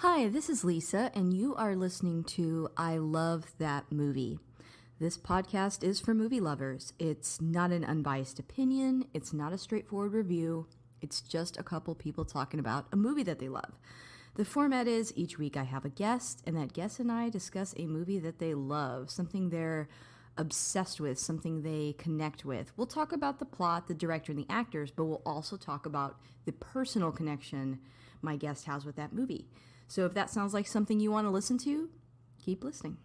Hi, this is Lisa, and you are listening to I Love That Movie. This podcast is for movie lovers. It's not an unbiased opinion, it's not a straightforward review, it's just a couple people talking about a movie that they love. The format is each week I have a guest, and that guest and I discuss a movie that they love, something they're obsessed with, something they connect with. We'll talk about the plot, the director, and the actors, but we'll also talk about the personal connection my guest has with that movie. So if that sounds like something you want to listen to, keep listening.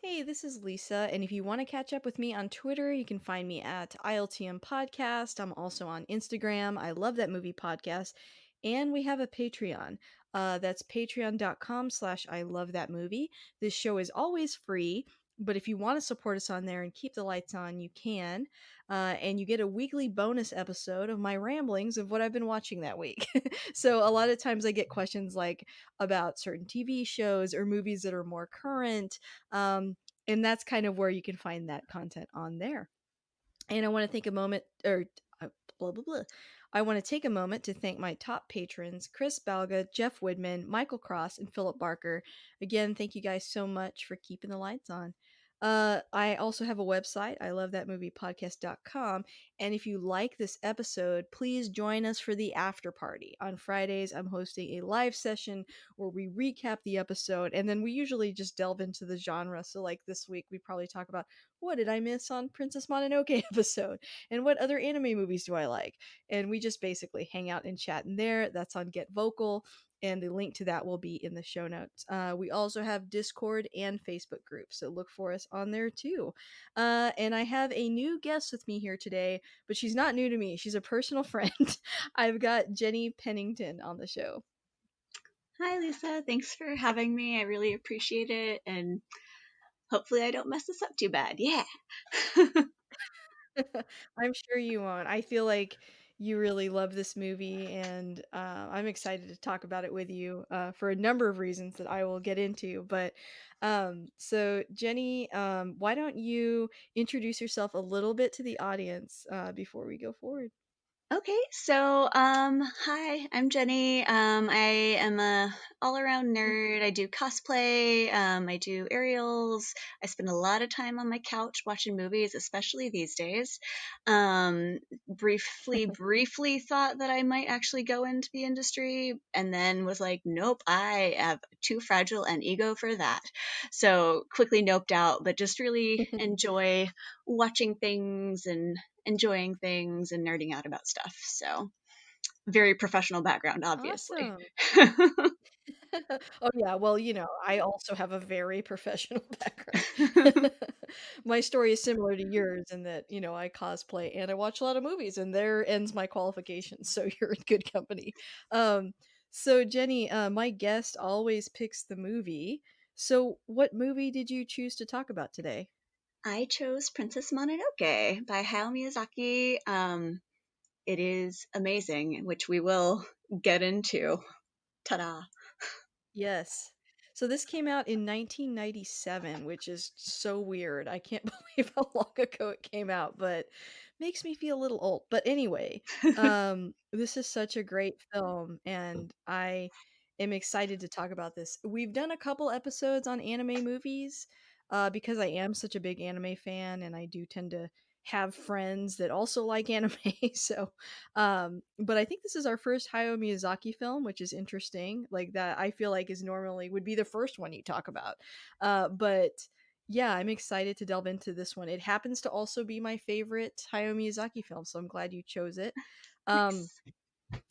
Hey, this is Lisa, and if you want to catch up with me on Twitter, you can find me at ILTM Podcast. I'm also on Instagram. I love that movie podcast. And we have a Patreon. That's patreon.com/. I love that movie. This show is always free, but if you want to support us on there and keep the lights on, you can. And you get a weekly bonus episode of my ramblings of what I've been watching that week. So a lot of times I get questions like about certain TV shows or movies that are more current. And that's kind of where you can find that content on there. And I want to take a moment, or blah, blah, blah. I want to take a moment to thank my top patrons, Chris Balga, Jeff Woodman, Michael Cross, and Philip Barker. Again, thank you guys so much for keeping the lights on. I also have a website, I love that movie podcast.com. And if you like this episode, please join us for the after party. On Fridays, I'm hosting a live session where we recap the episode, and then we usually just delve into the genre. So, like this week, we probably talk about what did I miss on Princess Mononoke episode, and what other anime movies do I like, and we just basically hang out and chat in there. That's on Get Vocal, and the link to that will be in the show notes. We also have Discord and Facebook groups, so look for us on there too. And I have a new guest with me here today, but she's not new to me. She's a personal friend. I've got Jenny Pennington on the show. Hi, Lisa. Thanks for having me. I really appreciate it. And hopefully, I don't mess this up too bad. Yeah. I'm sure you won't. I feel like you really love this movie, and I'm excited to talk about it with you for a number of reasons that I will get into. But so, Jenny, why don't you introduce yourself a little bit to the audience before we go forward? Okay, so hi, I'm Jenny. I am a all-around nerd. I do cosplay. I do aerials. I spend a lot of time on my couch watching movies, especially these days. Briefly thought that I might actually go into the industry, and then was like, nope, I have too fragile an ego for that. So quickly noped out, but just really enjoy watching things and enjoying things and nerding out about stuff. So, very professional background, obviously. Awesome. Oh yeah, well, I also have a very professional background. My story is similar to yours in that, I cosplay and I watch a lot of movies, and there ends my qualifications, so you're in good company. Um, so Jenny, my guest always picks the movie. So what movie did you choose to talk about today? I chose Princess Mononoke by Hayao Miyazaki. It is amazing, which we will get into. Ta-da. Yes. So this came out in 1997, which is so weird. I can't believe how long ago it came out, but makes me feel a little old. But anyway, this is such a great film, and I am excited to talk about this. We've done a couple episodes on anime movies, because I am such a big anime fan, and I do tend to have friends that also like anime. So but I think this is our first Hayao Miyazaki film, which is interesting. Like that, I feel like is normally would be the first one you talk about. But yeah, I'm excited to delve into this one. It happens to also be my favorite Hayao Miyazaki film, so I'm glad you chose it. Um, Nice.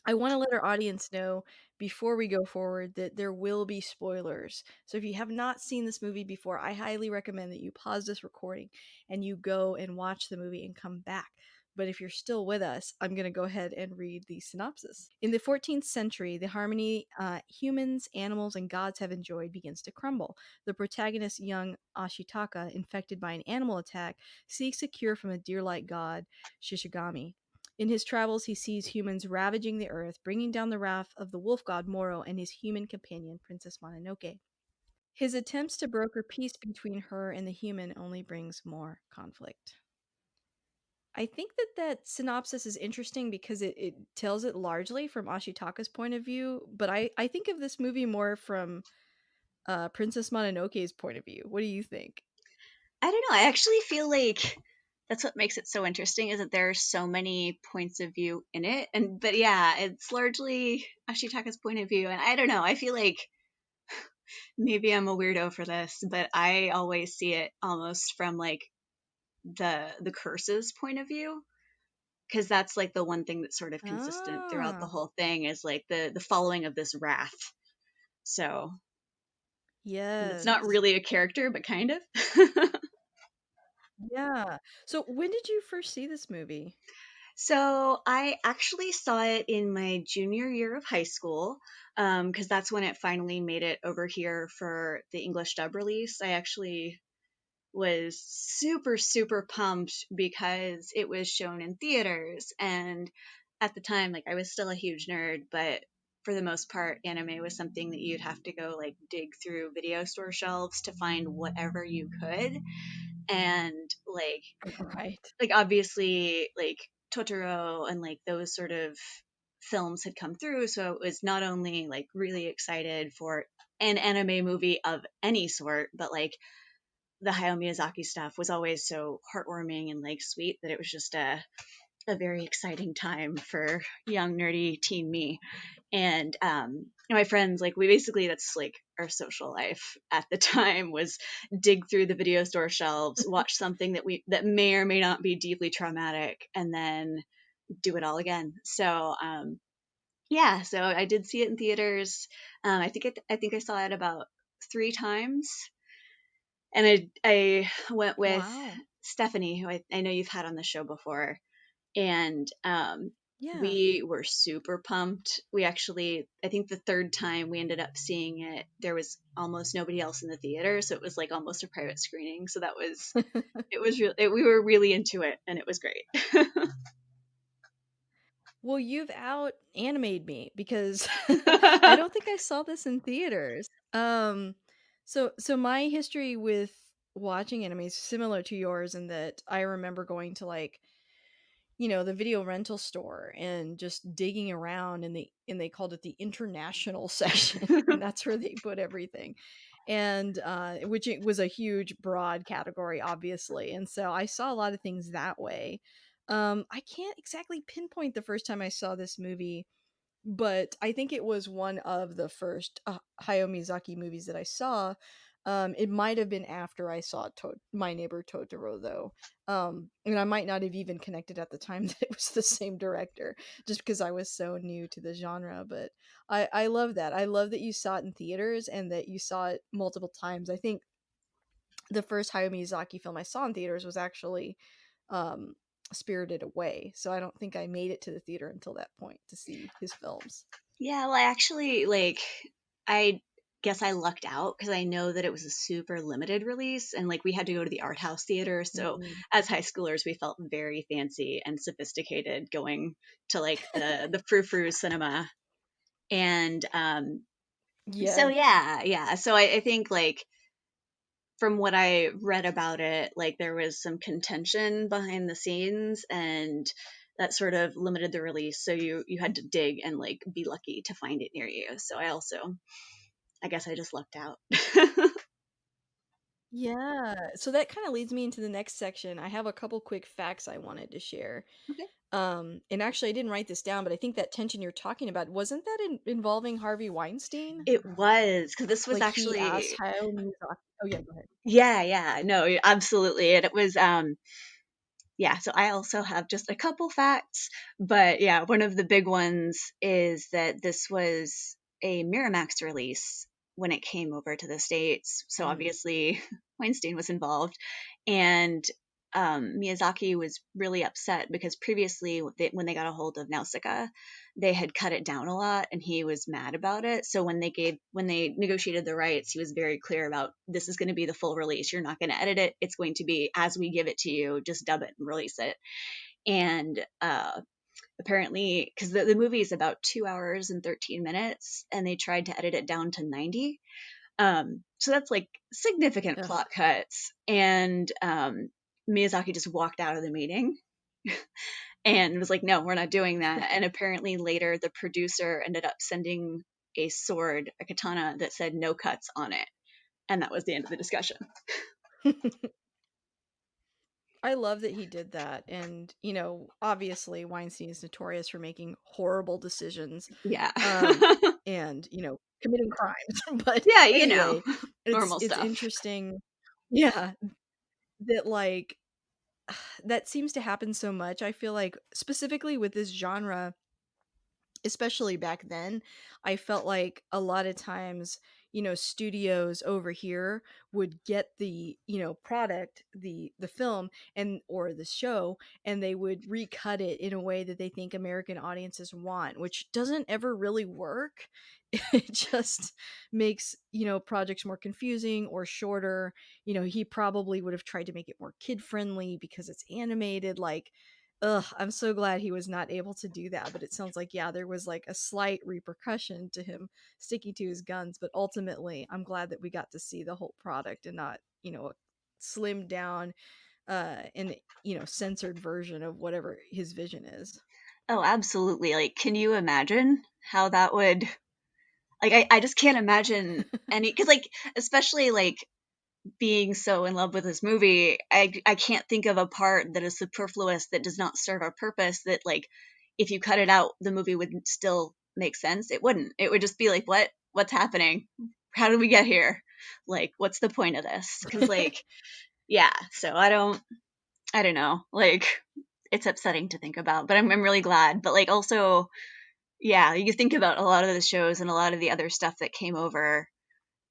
I want to let our audience know before we go forward that there will be spoilers. So if you have not seen this movie before, I highly recommend that you pause this recording and you go and watch the movie and come back. But if you're still with us, I'm going to go ahead and read the synopsis. In the 14th century, the harmony humans, animals, and gods have enjoyed begins to crumble. The protagonist, young Ashitaka, infected by an animal attack, seeks a cure from a deer like god, Shishigami. In his travels, he sees humans ravaging the earth, bringing down the wrath of the wolf god Moro and his human companion, Princess Mononoke. His attempts to broker peace between her and the human only brings more conflict. I think that that synopsis is interesting because it tells it largely from Ashitaka's point of view, but I think of this movie more from Princess Mononoke's point of view. What do you think? I don't know. I actually feel like that's what makes it so interesting is that there are so many points of view in it. And but yeah, it's largely Ashitaka's point of view. And I don't know. I feel like maybe I'm a weirdo for this, but I always see it almost from like the curse's point of view. Because that's like the one thing that's sort of consistent throughout the Ah, whole thing is like the following of this wrath. So it's not yes. really a character, but kind of. Yeah. So when did you first see this movie? So I actually saw it in my junior year of high school because that's when it finally made it over here for the English dub release. I actually was super, super pumped because it was shown in theaters. And at the time, like I was still a huge nerd, but for the most part, anime was something that you'd have to go like dig through video store shelves to find whatever you could. And Right. obviously like Totoro and like those sort of films had come through, so it was not only like really excited for an anime movie of any sort, but like the Hayao Miyazaki stuff was always so heartwarming and like sweet that it was just a very exciting time for young nerdy teen me. And my friends, like we basically, that's like our social life at the time, was dig through the video store shelves, watch something that may or may not be deeply traumatic, and then do it all again. So yeah, so I did see it in theaters. I think I saw it about 3 times, and I went with Wow. Stephanie, who I know you've had on the show before, and Yeah. we were super pumped. We actually, I think the third time we ended up seeing it, there was almost nobody else in the theater, so it was like almost a private screening. So that was it was real. We were really into it, and it was great. Well, you've out animated me because I don't think I saw this in theaters. So my history with watching anime is similar to yours in that I remember going to like, the video rental store and just digging around and they called it the international section and that's where they put everything. And which it was a huge broad category obviously. And so I saw a lot of things that way. I can't exactly pinpoint the first time I saw this movie, but I think it was one of the first Hayao Miyazaki movies that I saw. It might have been after I saw My Neighbor Totoro, though. And I might not have even connected at the time that it was the same director, just because I was so new to the genre. But I love that. I love that you saw it in theaters and that you saw it multiple times. I think the first Hayao Miyazaki film I saw in theaters was actually um, Spirited Away. So I don't think I made it to the theater until that point to see his films. Yeah, well, I actually I guess I lucked out because I know that it was a super limited release, and like we had to go to the art house theater. So Mm. as high schoolers, we felt very fancy and sophisticated going to like the frou frou cinema. And so Yes. yeah, yeah. So I think like from what I read about it, like there was some contention behind the scenes, and that sort of limited the release. So you had to dig and like be lucky to find it near you. So I guess I just lucked out. Yeah. So that kind of leads me into the next section. I have a couple quick facts I wanted to share. Okay. And actually, I didn't write this down, but I think that tension you're talking about wasn't that involving Harvey Weinstein? It was because this was Like he asked actually Hayao Miyazaki. Oh yeah, go ahead. yeah, yeah, no, absolutely. And it was yeah, so I also have just a couple facts, but yeah, one of the big ones is that this was a Miramax release when it came over to the States. So Mm. obviously Weinstein was involved, and Miyazaki was really upset because previously, when they got a hold of Nausicaa, they had cut it down a lot, and he was mad about it. So when they negotiated the rights, he was very clear about this is going to be the full release. You're not going to edit it. It's going to be as we give it to you. Just dub it and release it. And apparently, because the movie is about 2 hours and 13 minutes, and they tried to edit it down to 90. So that's like significant Ugh. plot cuts. And Miyazaki just walked out of the meeting and was like, no, we're not doing that. And apparently later the producer ended up sending a sword, a katana that said no cuts on it. And that was the end of the discussion. I love that he did that. And, obviously Weinstein is notorious for making horrible decisions, Yeah. um, and, committing crimes. But Yeah, anyway, it's normal it's stuff. interesting. Yeah, that like that seems to happen so much. I feel like specifically with this genre, especially back then, I felt like a lot of times, studios over here would get the, product, the film and or the show, and they would recut it in a way that they think American audiences want, which doesn't ever really work. It just makes, projects more confusing or shorter. He probably would have tried to make it more kid friendly because it's animated. Like, ugh, I'm so glad he was not able to do that. But it sounds like, yeah, there was like a slight repercussion to him sticking to his guns. But ultimately, I'm glad that we got to see the whole product and not, a slimmed down and, censored version of whatever his vision is. Oh, absolutely. Like, can you imagine how that would, like, I just can't imagine any, because, like, especially, like, being so in love with this movie, I can't think of a part that is superfluous that does not serve a purpose that, like, if you cut it out, the movie would still make sense. It wouldn't. It would just be like, what's happening? How did we get here? Like, what's the point of this? Because, like, yeah, so I don't know. Like, it's upsetting to think about, but I'm really glad. But, like, also, yeah, you think about a lot of the shows and a lot of the other stuff that came over,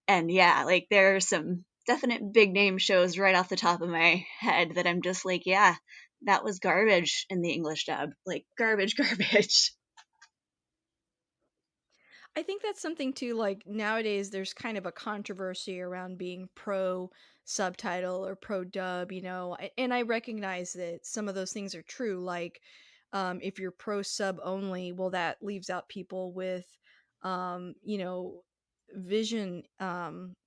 and yeah, like, there are some definite big name shows right off the top of my head that I'm just like, yeah, that was garbage in the English dub. Like, garbage, garbage. I think that's something too, like nowadays there's kind of a controversy around being pro subtitle or pro dub, and I recognize that some of those things are true. Like, if you're pro sub only, well, that leaves out people with, um, you know, vision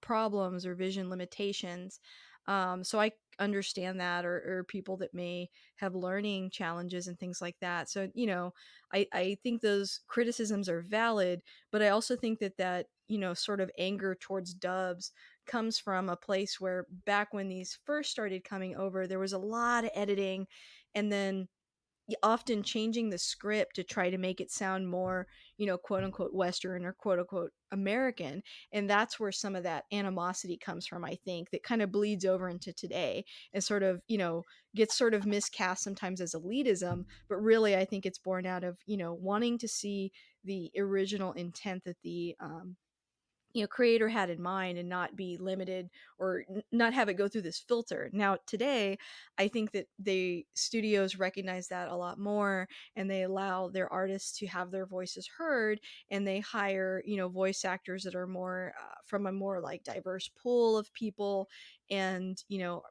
problems or vision limitations. So I understand that, or people that may have learning challenges and things like that. So, I think those criticisms are valid, but I also think that sort of anger towards dubs comes from a place where back when these first started coming over, there was a lot of editing, and then often changing the script to try to make it sound more, quote unquote Western or quote unquote American. And that's where some of that animosity comes from, I think, that kind of bleeds over into today and sort of, gets sort of miscast sometimes as elitism. But really, I think it's born out of, wanting to see the original intent that the creator had in mind and not be limited or not have it go through this filter. Now today, I think that the studios recognize that a lot more, and they allow their artists to have their voices heard, and they hire voice actors that are more from a more like diverse pool of people, and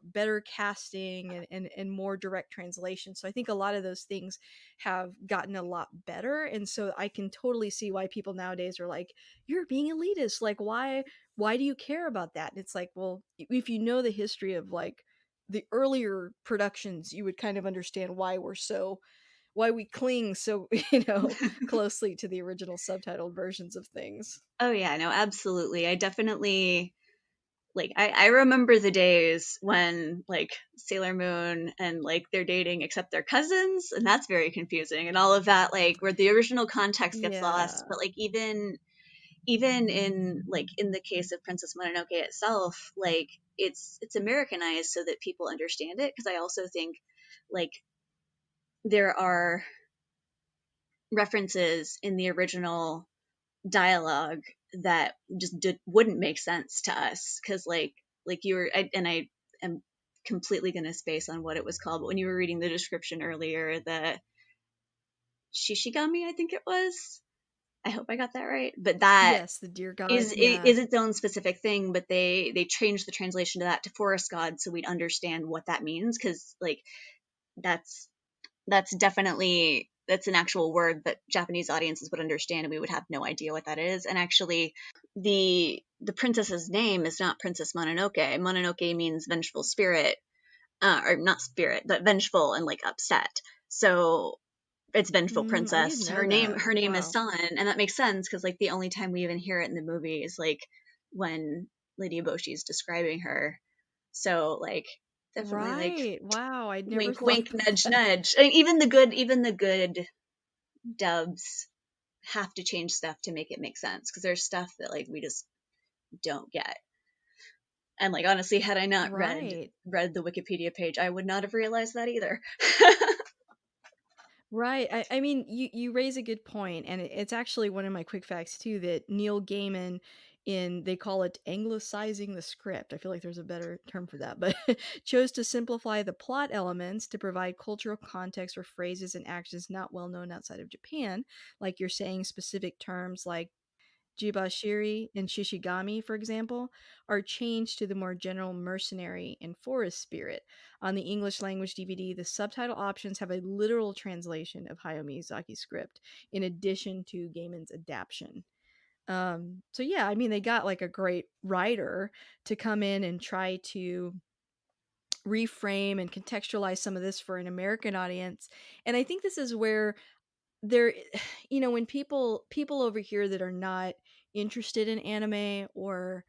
better casting, and more direct translation. So I think a lot of those things have gotten a lot better, and so I can totally see why people nowadays are like, you're being elitist. Like, why do you care about that? And it's like, well, if you know the history of like the earlier productions, you would kind of understand why we cling so closely to the original subtitled versions of things. Oh, yeah, no, absolutely. I definitely, like, I remember the days when, like, Sailor Moon and, like, they're dating except they're cousins, and that's very confusing, and all of that, like, where the original context gets lost. Yeah. But, like, even in, like, in the case of Princess Mononoke itself, like, it's Americanized so that people understand it, because I also think, like, there are references in the original dialogue that just wouldn't make sense to us, because, like you were, and I am completely going to space on what it was called, but when you were reading the description earlier, the shishigami, I think it was, I hope I got that right, but that Yes, the dear god. is Yeah. its own specific thing, but they changed the translation to that, to forest god, so we'd understand what that means, because, like, that's that's definitely that's an actual word that Japanese audiences would understand, and we would have no idea what that is. And actually, the princess's name is not Princess Mononoke. Mononoke means vengeful spirit, or not spirit, but vengeful and like upset. So it's vengeful I didn't princess. know that. Her name is Wow. San, and that makes sense because like the only time we even hear it in the movie is like when Lady Eboshi is describing her. So like definitely like Right. Wow, I'd never wink thought wink of nudge that. nudge. I mean, even the good dubs have to change stuff to make it make sense because there's stuff that like we just don't get. And like honestly, had I not Right. read the Wikipedia page, I would not have realized that either. Right. I mean, you raise a good point, and it's actually one of my quick facts too that Neil Gaiman in they call it anglicizing the script. I feel like there's a better term for that, but chose to simplify the plot elements to provide cultural context for phrases and actions not well known outside of Japan. Like you're saying, specific terms like Jibashiri and Shishigami, for example, are changed to the more general mercenary and forest spirit. On the English language DVD, the subtitle options have a literal translation of Hayao Miyazaki's script, in addition to Gaiman's adaptation. So yeah, I mean, they got like a great writer to come in and try to reframe and contextualize some of this for an American audience. And I think this is where there when people over here that are not interested in anime or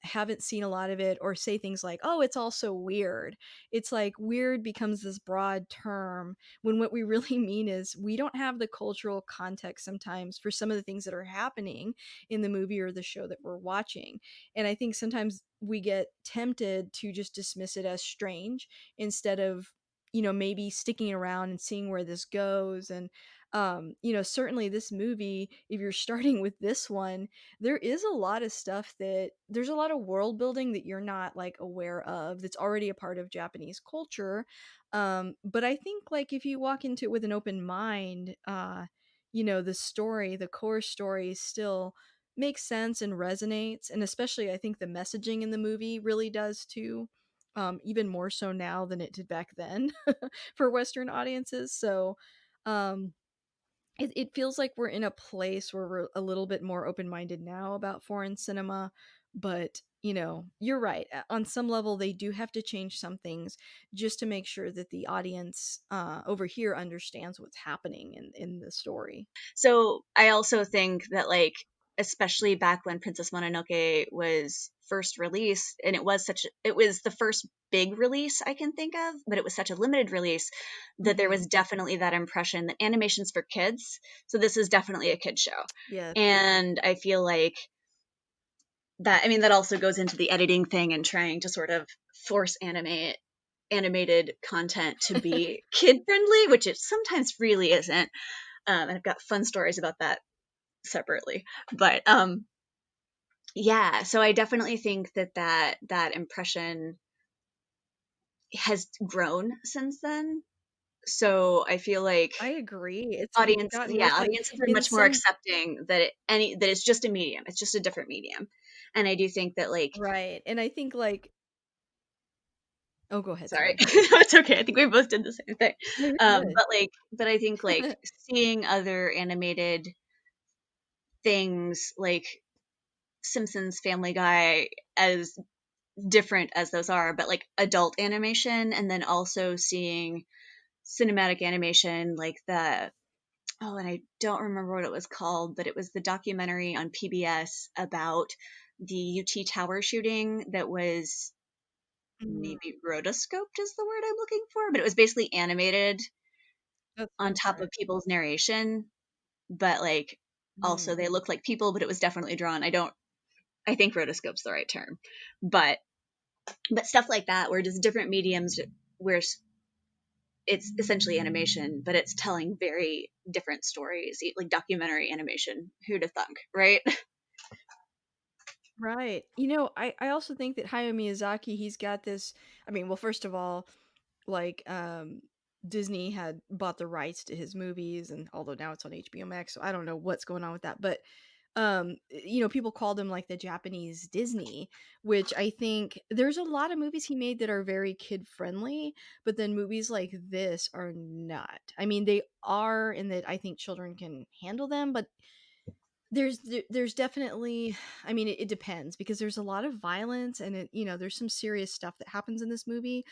haven't seen a lot of it or say things like, oh, it's all so weird. It's like weird becomes this broad term when what we really mean is we don't have the cultural context sometimes for some of the things that are happening in the movie or the show that we're watching. And I think sometimes we get tempted to just dismiss it as strange instead of maybe sticking around and seeing where this goes. And certainly this movie, if you're starting with this one, there is a lot of stuff that there's a lot of world building that you're not like aware of that's already a part of Japanese culture. But I think like if you walk into it with an open mind, the story, the core story still makes sense and resonates. And especially I think the messaging in the movie really does too. Even more so now than it did back then for Western audiences. So um it feels like we're in a place where we're a little bit more open-minded now about foreign cinema, but you're right. On some level they do have to change some things just to make sure that the audience over here understands what's happening in the story. So I also think that like especially back when Princess Mononoke was first released, and it was the first big release I can think of, but it was such a limited release that there Mhm. was definitely that impression that animation's for kids, so this is definitely a kid show. Yes. And I feel like that, I mean, that also goes into the editing thing and trying to sort of force animated content to be kid friendly, which it sometimes really isn't. And I've got fun stories about that separately. But yeah, so I definitely think that impression has grown since then. So I feel like I agree. It's gotten worse, like audiences are in much more some accepting that that it's just a medium. It's just a different medium. And I do think that like right. And I think like oh, go ahead, sorry, sorry. it's okay. I think we both did the same thing. No, you're But I think like good. seeing other animated things like Simpsons, Family Guy, as different as those are, but like adult animation, and then also seeing cinematic animation like the oh, and I don't remember what it was called, but it was the documentary on PBS about the UT Tower shooting that was Mm, maybe rotoscoped is the word I'm looking for, but it was basically animated that on sounds top of right. people's narration, but like also Mm. they look like people, but it was definitely drawn. I think rotoscope's the right term, but stuff like that where just different mediums where it's essentially animation, but it's telling very different stories, like documentary animation. Who'd have thunk, right? Right. I also think that Hayao Miyazaki, he's got this. I mean, well, first of all, like Disney had bought the rights to his movies, and although now it's on HBO Max, so I don't know what's going on with that. But People called him like the Japanese Disney, which I think there's a lot of movies he made that are very kid friendly, but then movies like this are not. I mean, they are in that I think children can handle them, but there's definitely, I mean, it depends because there's a lot of violence and there's some serious stuff that happens in this movie.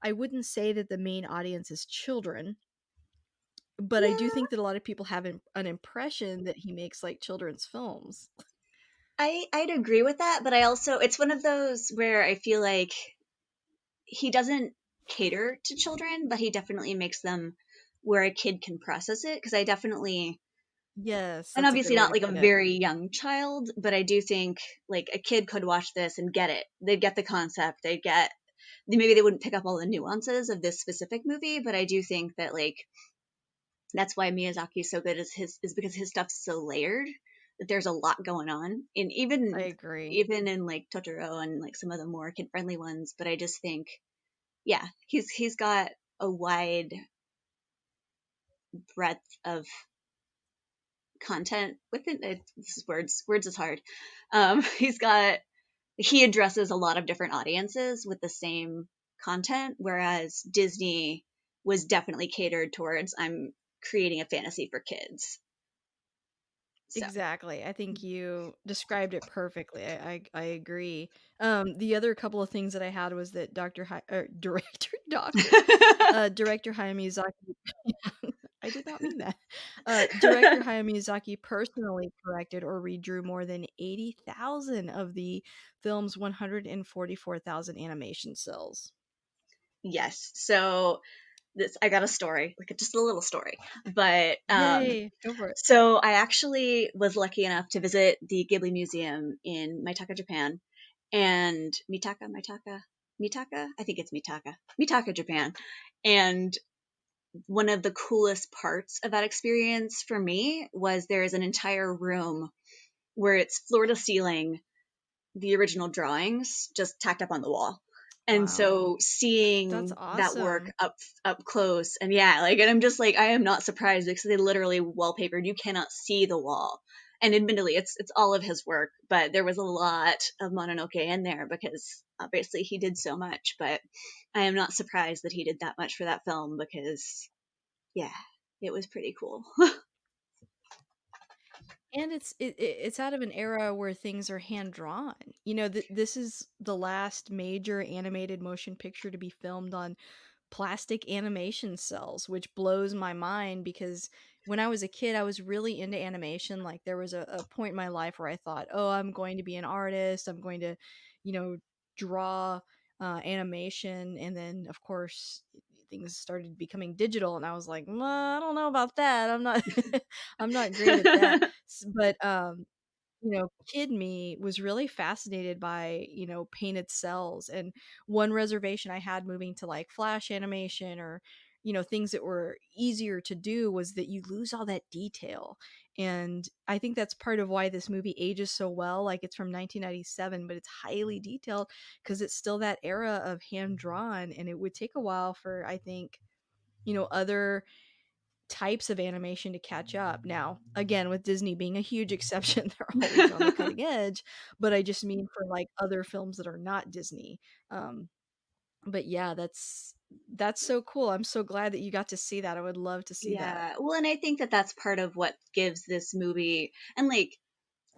I wouldn't say that the main audience is children, but I do Yeah, think that a lot of people have an impression that he makes like children's films. I'd agree with that, but I also it's one of those where I feel like he doesn't cater to children, but he definitely makes them where a kid can process it. Because I definitely, Yes, and that's a good obviously way not to like a put it. very young child, but I do think like a kid could watch this and get it. They'd get the concept. They'd get, maybe they wouldn't pick up all the nuances of this specific movie, but I do think that like that's why Miyazaki is so good is because his stuff's so layered that there's a lot going on. And I even agree. even in like Totoro and like some of the more kid friendly ones, but I just think yeah, he's got a wide breadth of content within it. This is words is hard. He's got he addresses a lot of different audiences with the same content, whereas Disney was definitely catered towards I'm creating a fantasy for kids. So Exactly. I think you described it perfectly. I agree. The other couple of things that I had was that director director Hayao Miyazaki. I did not mean that. Director Hayao Miyazaki personally corrected or redrew more than 80,000 of the film's 144,000 animation cells. yes, so this I got a story, like just a little story, but Yay! Go for it. so I actually was lucky enough to visit the Ghibli Museum in Mitaka, Japan, and Mitaka, I think it's Mitaka, Japan, and one of the coolest parts of that experience for me was there is an entire room where it's floor to ceiling the original drawings just tacked up on the wall. And Wow. so That's seeing that work awesome. up close and yeah, like and I'm just like I am not surprised because they literally wallpapered. You cannot see the wall. And admittedly it's all of his work, but there was a lot of Mononoke in there because obviously he did so much, but I am not surprised that he did that much for that film because yeah, it was pretty cool. And it's out of an era where things are hand drawn. This is the last major animated motion picture to be filmed on plastic animation cells, which blows my mind because when I was a kid, I was really into animation. Like there was a point in my life where I thought, "Oh, I'm going to be an artist. I'm going to, you know, draw animation." And then, of course, things started becoming digital, and I was like, I don't know about that. I'm not, I'm not great at that." But kid me was really fascinated by, painted cells. And one reservation I had moving to like flash animation or, things that were easier to do was that you lose all that detail. And I think that's part of why this movie ages so well. Like it's from 1997, but it's highly detailed because it's still that era of hand drawn. And it would take a while for, I think, other types of animation to catch up. Now, again, with Disney being a huge exception, they're always on the cutting edge, but I just mean for like other films that are not Disney. Um, but yeah, that's so cool. I'm so glad that you got to see that. I would love to see that. Yeah. Well, and I think that that's part of what gives this movie and like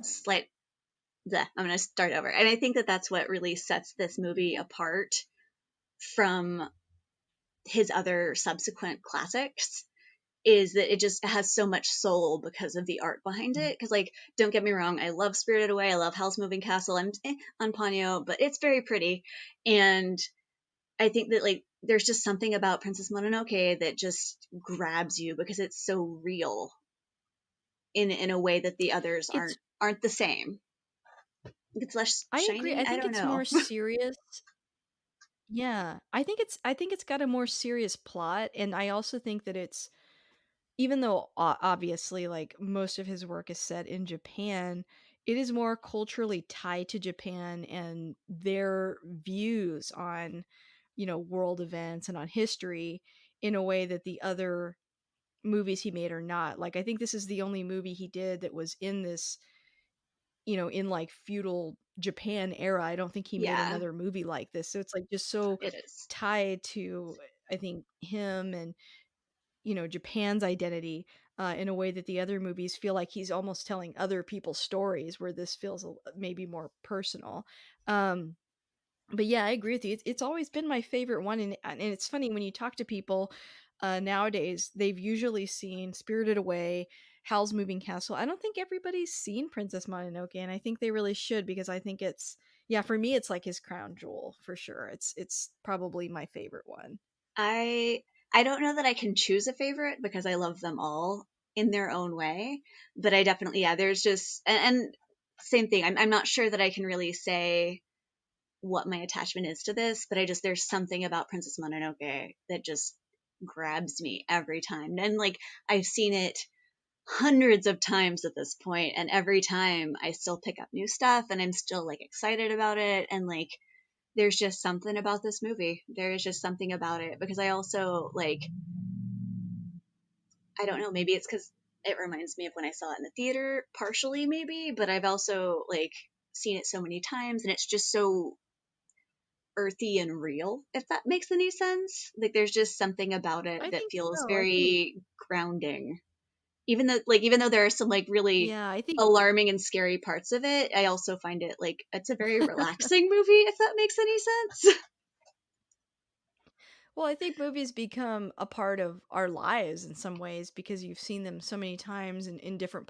slight I'm going to start over. And I think that that's what really sets this movie apart from his other subsequent classics is that it just has so much soul because of the art behind it. Because, like, don't get me wrong, I love Spirited Away, I love Howl's Moving Castle, I'm on Ponyo, but it's very pretty. And I think that, like, there's just something about Princess Mononoke that just grabs you because it's so real in a way that the others It's aren't the same. It's less I agree. shiny. I I think don't it's know. more serious. Yeah. I think it's got a more serious plot, and I also think that it's, even though obviously like most of his work is set in Japan, it is more culturally tied to Japan and their views on, world events and on history in a way that the other movies he made are not. Like I think this is the only movie he did that was in this in like feudal Japan era. I don't think he made Yeah, another movie like this. So it's like just so it is. tied to, I think, him and Japan's identity, in a way that the other movies feel like he's almost telling other people's stories, where this feels maybe more personal. Um, but yeah, I agree with you. It's always been my favorite one, and it's funny when you talk to people nowadays, they've usually seen Spirited Away, Howl's Moving Castle. I don't think everybody's seen Princess Mononoke, and I think they really should, because I think it's, yeah, for me it's like his crown jewel for sure. It's probably my favorite one. I I don't know that I can choose a favorite because I love them all in their own way, but I definitely, yeah, there's just, and same thing. I'm not sure that I can really say what my attachment is to this, but I just, there's something about Princess Mononoke that just grabs me every time. And like, I've seen it hundreds of times at this point, and every time I still pick up new stuff and I'm still like excited about it. And like, there's just something about this movie. There is just something about it because I also like, I don't know, maybe it's because it reminds me of when I saw it in the theater, partially maybe, but I've also like seen it so many times and it's just so earthy and real, if that makes any sense. Like there's just something about it I that think feels so. I think, very grounding. Even though there are some like really yeah, I think alarming and scary parts of it, I also find it like it's a very relaxing movie, if that makes any sense. well, I think movies become a part of our lives in some ways, because you've seen them so many times in different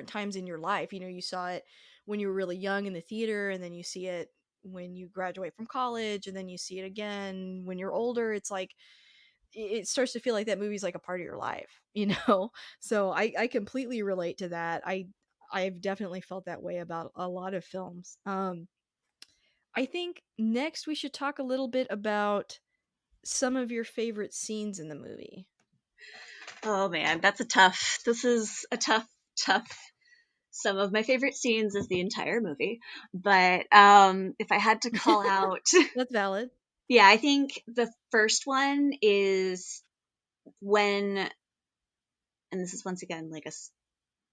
times in your life. You saw it when you were really young in the theater, and then you see it when you graduate from college, and then you see it again when you're older. It's like it starts to feel like that movie's like a part of your life. So I completely relate to that. I've definitely felt that way about a lot of films. I think next we should talk a little bit about some of your favorite scenes in the movie. Oh man, that's a tough. This is a tough. Some of my favorite scenes is the entire movie, but if I had to call out, That's valid. yeah, I think the first one is when, and this is once again like a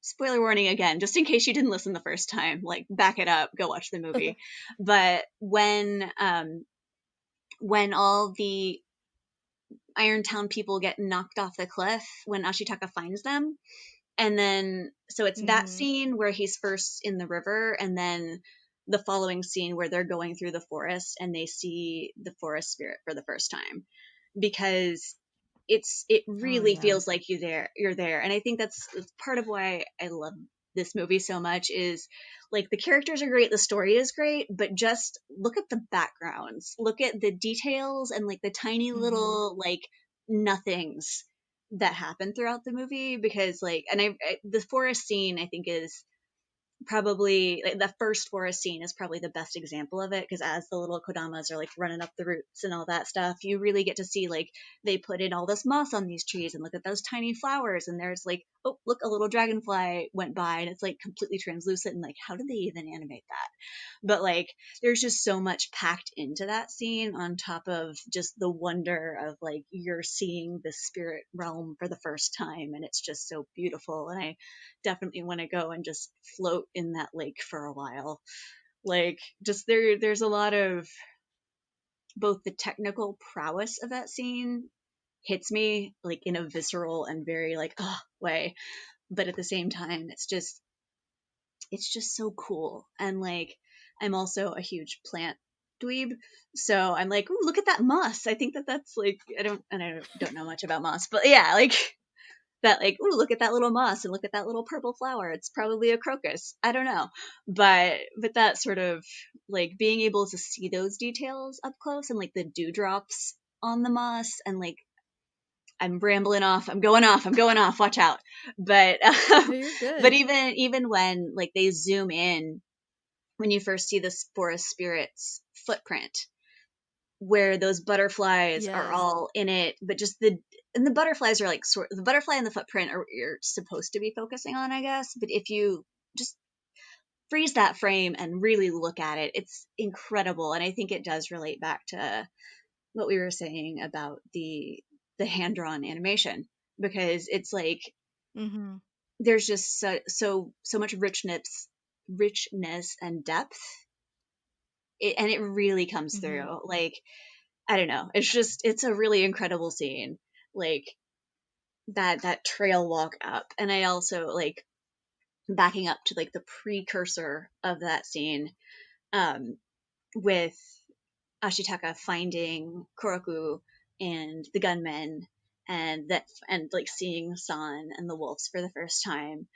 spoiler warning again, just in case you didn't listen the first time, like back it up, go watch the movie. But when all the Irontown people get knocked off the cliff, when Ashitaka finds them, and then so it's that Mhm. scene where he's first in the river, and then the following scene where they're going through the forest and they see the forest spirit for the first time, because it Oh really yeah. feels like you're there. And I think that's part of why I love this movie so much, is like the characters are great, the story is great, but just look at the backgrounds, look at the details and like the tiny Mhm. little like nothings that happen throughout the movie. Because like, and the forest scene I think is probably like, the first forest scene is probably the best example of it, because as the little kodamas are like running up the roots and all that stuff, you really get to see like they put in all this moss on these trees and look at those tiny flowers, and there's like, oh look, a little dragonfly went by and it's like completely translucent, and like how did they even animate that? But like there's just so much packed into that scene, on top of just the wonder of like you're seeing the spirit realm for the first time, and it's just so beautiful. And I definitely want to go and just float in that lake for a while. Like just there's a lot of both the technical prowess of that scene hits me like in a visceral and very like oh way, but at the same time it's just so cool. And like I'm also a huge plant dweeb, so I'm like, ooh, look at that moss. I think that's like, I don't know much about moss, but yeah, like that, like, ooh, look at that little moss and look at that little purple flower. It's probably a crocus. I don't know. But that sort of like being able to see those details up close, and like the dewdrops on the moss, and like I'm rambling off. I'm going off. Watch out. But No, you're but good. even when like they zoom in, when you first see this forest spirit's footprint, where those butterflies are Yes. all in it, but just the butterflies are like sort the butterfly and the footprint are you're supposed to be focusing on, I guess. But if you just freeze that frame and really look at it, it's incredible. And I think it does relate back to what we were saying about the hand drawn animation, because it's like Mhm. there's just so much richness richness and depth. And it really comes Mhm. through. Like, I don't know. It's a really incredible scene. Like that trail walk up. And I also like backing up to like the precursor of that scene, um, with Ashitaka finding Koroku and the gunmen, and like seeing San and the wolves for the first time.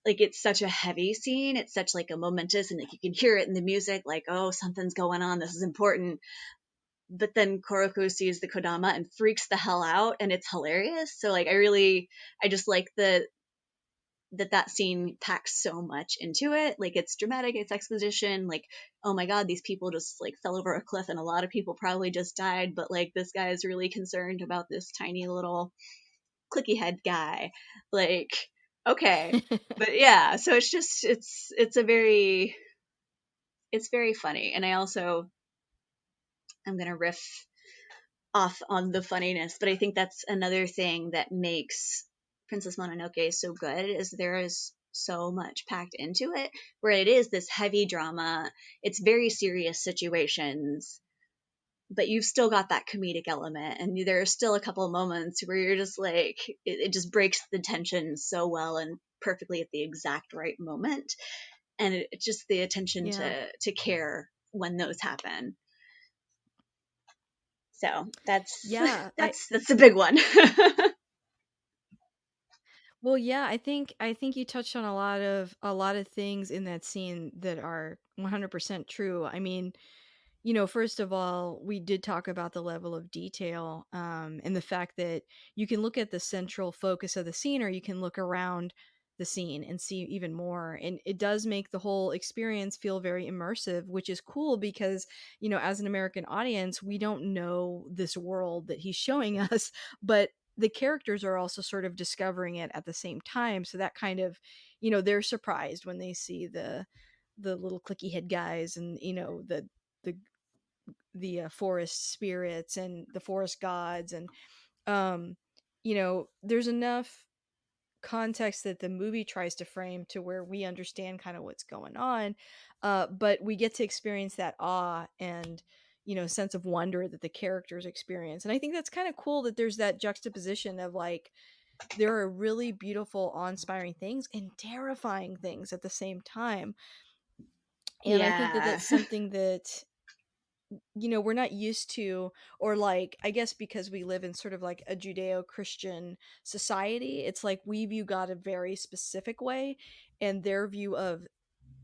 Like it's such a heavy scene. It's such like a momentous, and like you can hear it in the music, like, oh, something's going on. This is important. But then Koroku sees the Kodama and freaks the hell out, and it's hilarious. So like I just like that scene packs so much into it. Like it's dramatic, it's exposition, like, oh my god, these people just like fell over a cliff and a lot of people probably just died, but like this guy is really concerned about this tiny little clicky head guy. Like, okay. But yeah, so it's very funny. And I also, I'm gonna riff off on the funniness, but I think that's another thing that makes Princess Mononoke so good, is there is so much packed into it, where it is this heavy drama, it's very serious situations, but you've still got that comedic element, and there are still a couple moments where you're just like, it just breaks the tension so well and perfectly at the exact right moment, and it's just the attention Yeah. to care when those happen. So that's Yeah, I that's a big one. well, yeah, I think you touched on a lot of things in that scene that are 100% true. I mean, first of all, we did talk about the level of detail, and the fact that you can look at the central focus of the scene, or you can look around the scene and see even more. And it does make the whole experience feel very immersive, which is cool because, as an American audience, we don't know this world that he's showing us, but the characters are also sort of discovering it at the same time. So that kind of, they're surprised when they see the little clicky head guys, and the forest spirits and the forest gods, and um there's enough context that the movie tries to frame to where we understand kind of what's going on, but we get to experience that awe and sense of wonder that the characters experience. And I think that's kind of cool that there's that juxtaposition of like there are really beautiful awe-inspiring things and terrifying things at the same time. And I think that Yeah. that's something that we're not used to, or like, I guess because we live in sort of like a Judeo-Christian society, it's like we view God a very specific way, and their view of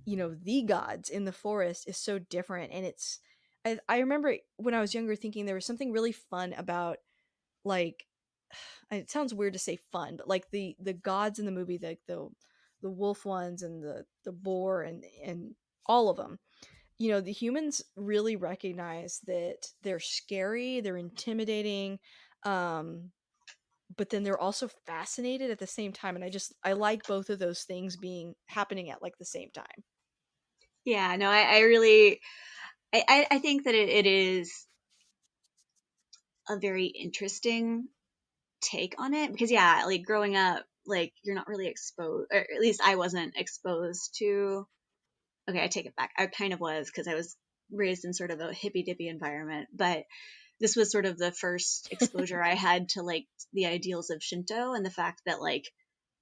the gods in the forest is so different. And I remember when I was younger thinking there was something really fun about, like, it sounds weird to say fun, but like the gods in the movie, like the wolf ones and the boar and all of them, the humans really recognize that they're scary, they're intimidating, um, but then they're also fascinated at the same time. And I like both of those things being happening at like the same time. Yeah, no, I really, I think that it is a very interesting take on it, because yeah, like growing up, like you're not really exposed, or at least I wasn't exposed to, okay, I take it back. I kind of was, because I was raised in sort of a hippy dippy environment, but this was sort of the first exposure I had to like the ideals of Shinto and the fact that like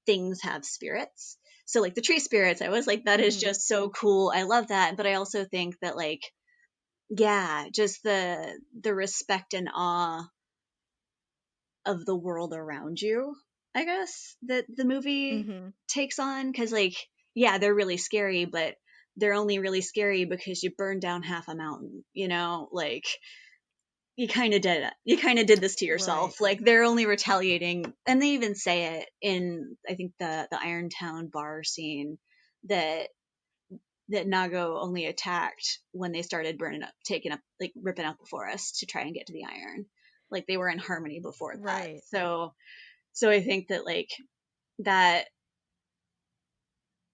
things have spirits. So like the tree spirits, I was like, that is Hmm. just so cool. I love that. But I also think that like, yeah, just the respect and awe of the world around you, I guess, that the movie Hmm. takes on. Because like, yeah, they're really scary, but they're only really scary because you burned down half a mountain, like you kind of did it. You kind of did this to Right. yourself. Like they're only retaliating, and they even say it in, I think, the Irontown bar scene, that Nago only attacked when they started burning up, taking up, like ripping up the forest to try and get to the iron. Like they were in harmony before that. Right. So I think that like that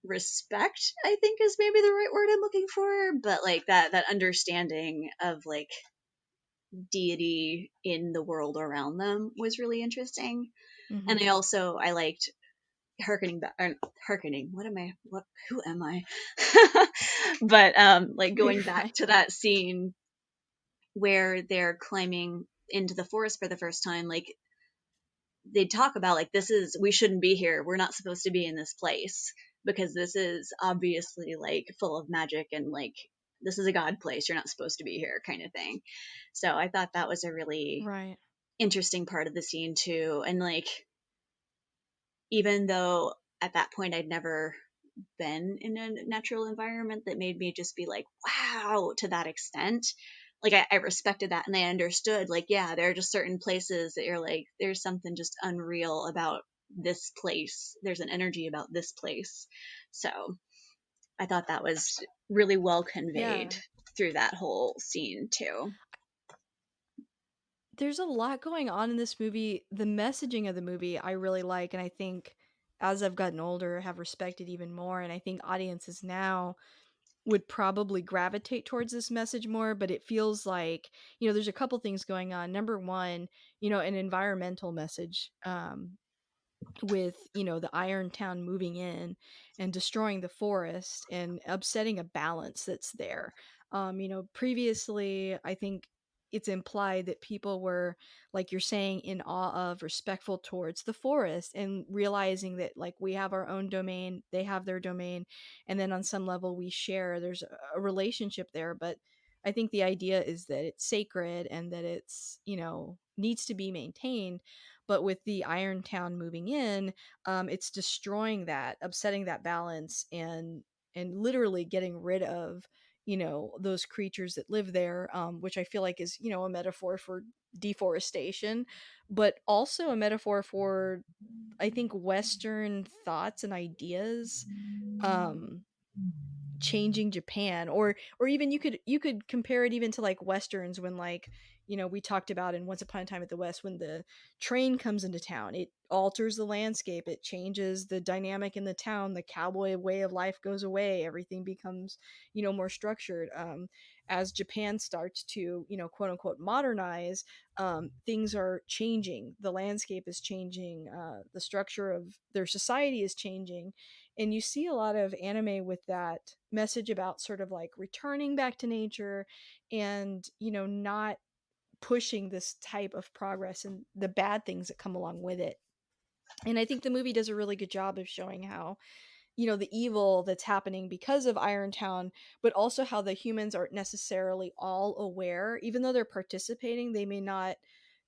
respect, I think, is maybe the right word I'm looking for, but like that understanding of like deity in the world around them was really interesting. And Hmm. I liked Harkening back, harkening. What am I? What? Who am I? But like You're going back fine. to that scene where they're climbing into the forest for the first time, like they talk about like this is we shouldn't be here. We're not supposed to be in this place because this is obviously like full of magic and like this is a god place. You're not supposed to be here, kind of thing. So I thought that was a really Right. interesting part of the scene too. And like even though at that point I'd never been in a natural environment that made me just be like, wow, to that extent. Like I respected that and I understood, like, yeah, there are just certain places that you're like, there's something just unreal about this place. There's an energy about this place. So I thought that was really well conveyed Yeah. through that whole scene too. There's a lot going on in this movie. The messaging of the movie I really like, and I think as I've gotten older, have respected even more. And I think audiences now would probably gravitate towards this message more, but it feels like, there's a couple things going on. Number one, an environmental message. With the Iron Town moving in and destroying the forest and upsetting a balance that's there. Previously I think it's implied that people were, like you're saying, in awe of, respectful towards the forest, and realizing that like we have our own domain, they have their domain, and then on some level we share, there's a relationship there. But I think the idea is that it's sacred and that it's, needs to be maintained. But with the Iron Town moving in, it's destroying that, upsetting that balance, and literally getting rid of those creatures that live there, which I feel like is a metaphor for deforestation, but also a metaphor for, I think, Western thoughts and ideas, um, changing Japan. Or even you could compare it even to like westerns, when like we talked about in Once Upon a Time at the West, when the train comes into town, it alters the landscape, it changes the dynamic in the town, the cowboy way of life goes away, everything becomes more structured. As Japan starts to quote unquote modernize, things are changing, the landscape is changing, the structure of their society is changing. And you see a lot of anime with that message about sort of like returning back to nature, and not pushing this type of progress and the bad things that come along with it. And I think the movie does a really good job of showing how the evil that's happening because of Irontown, but also how the humans aren't necessarily all aware. Even though they're participating, they may not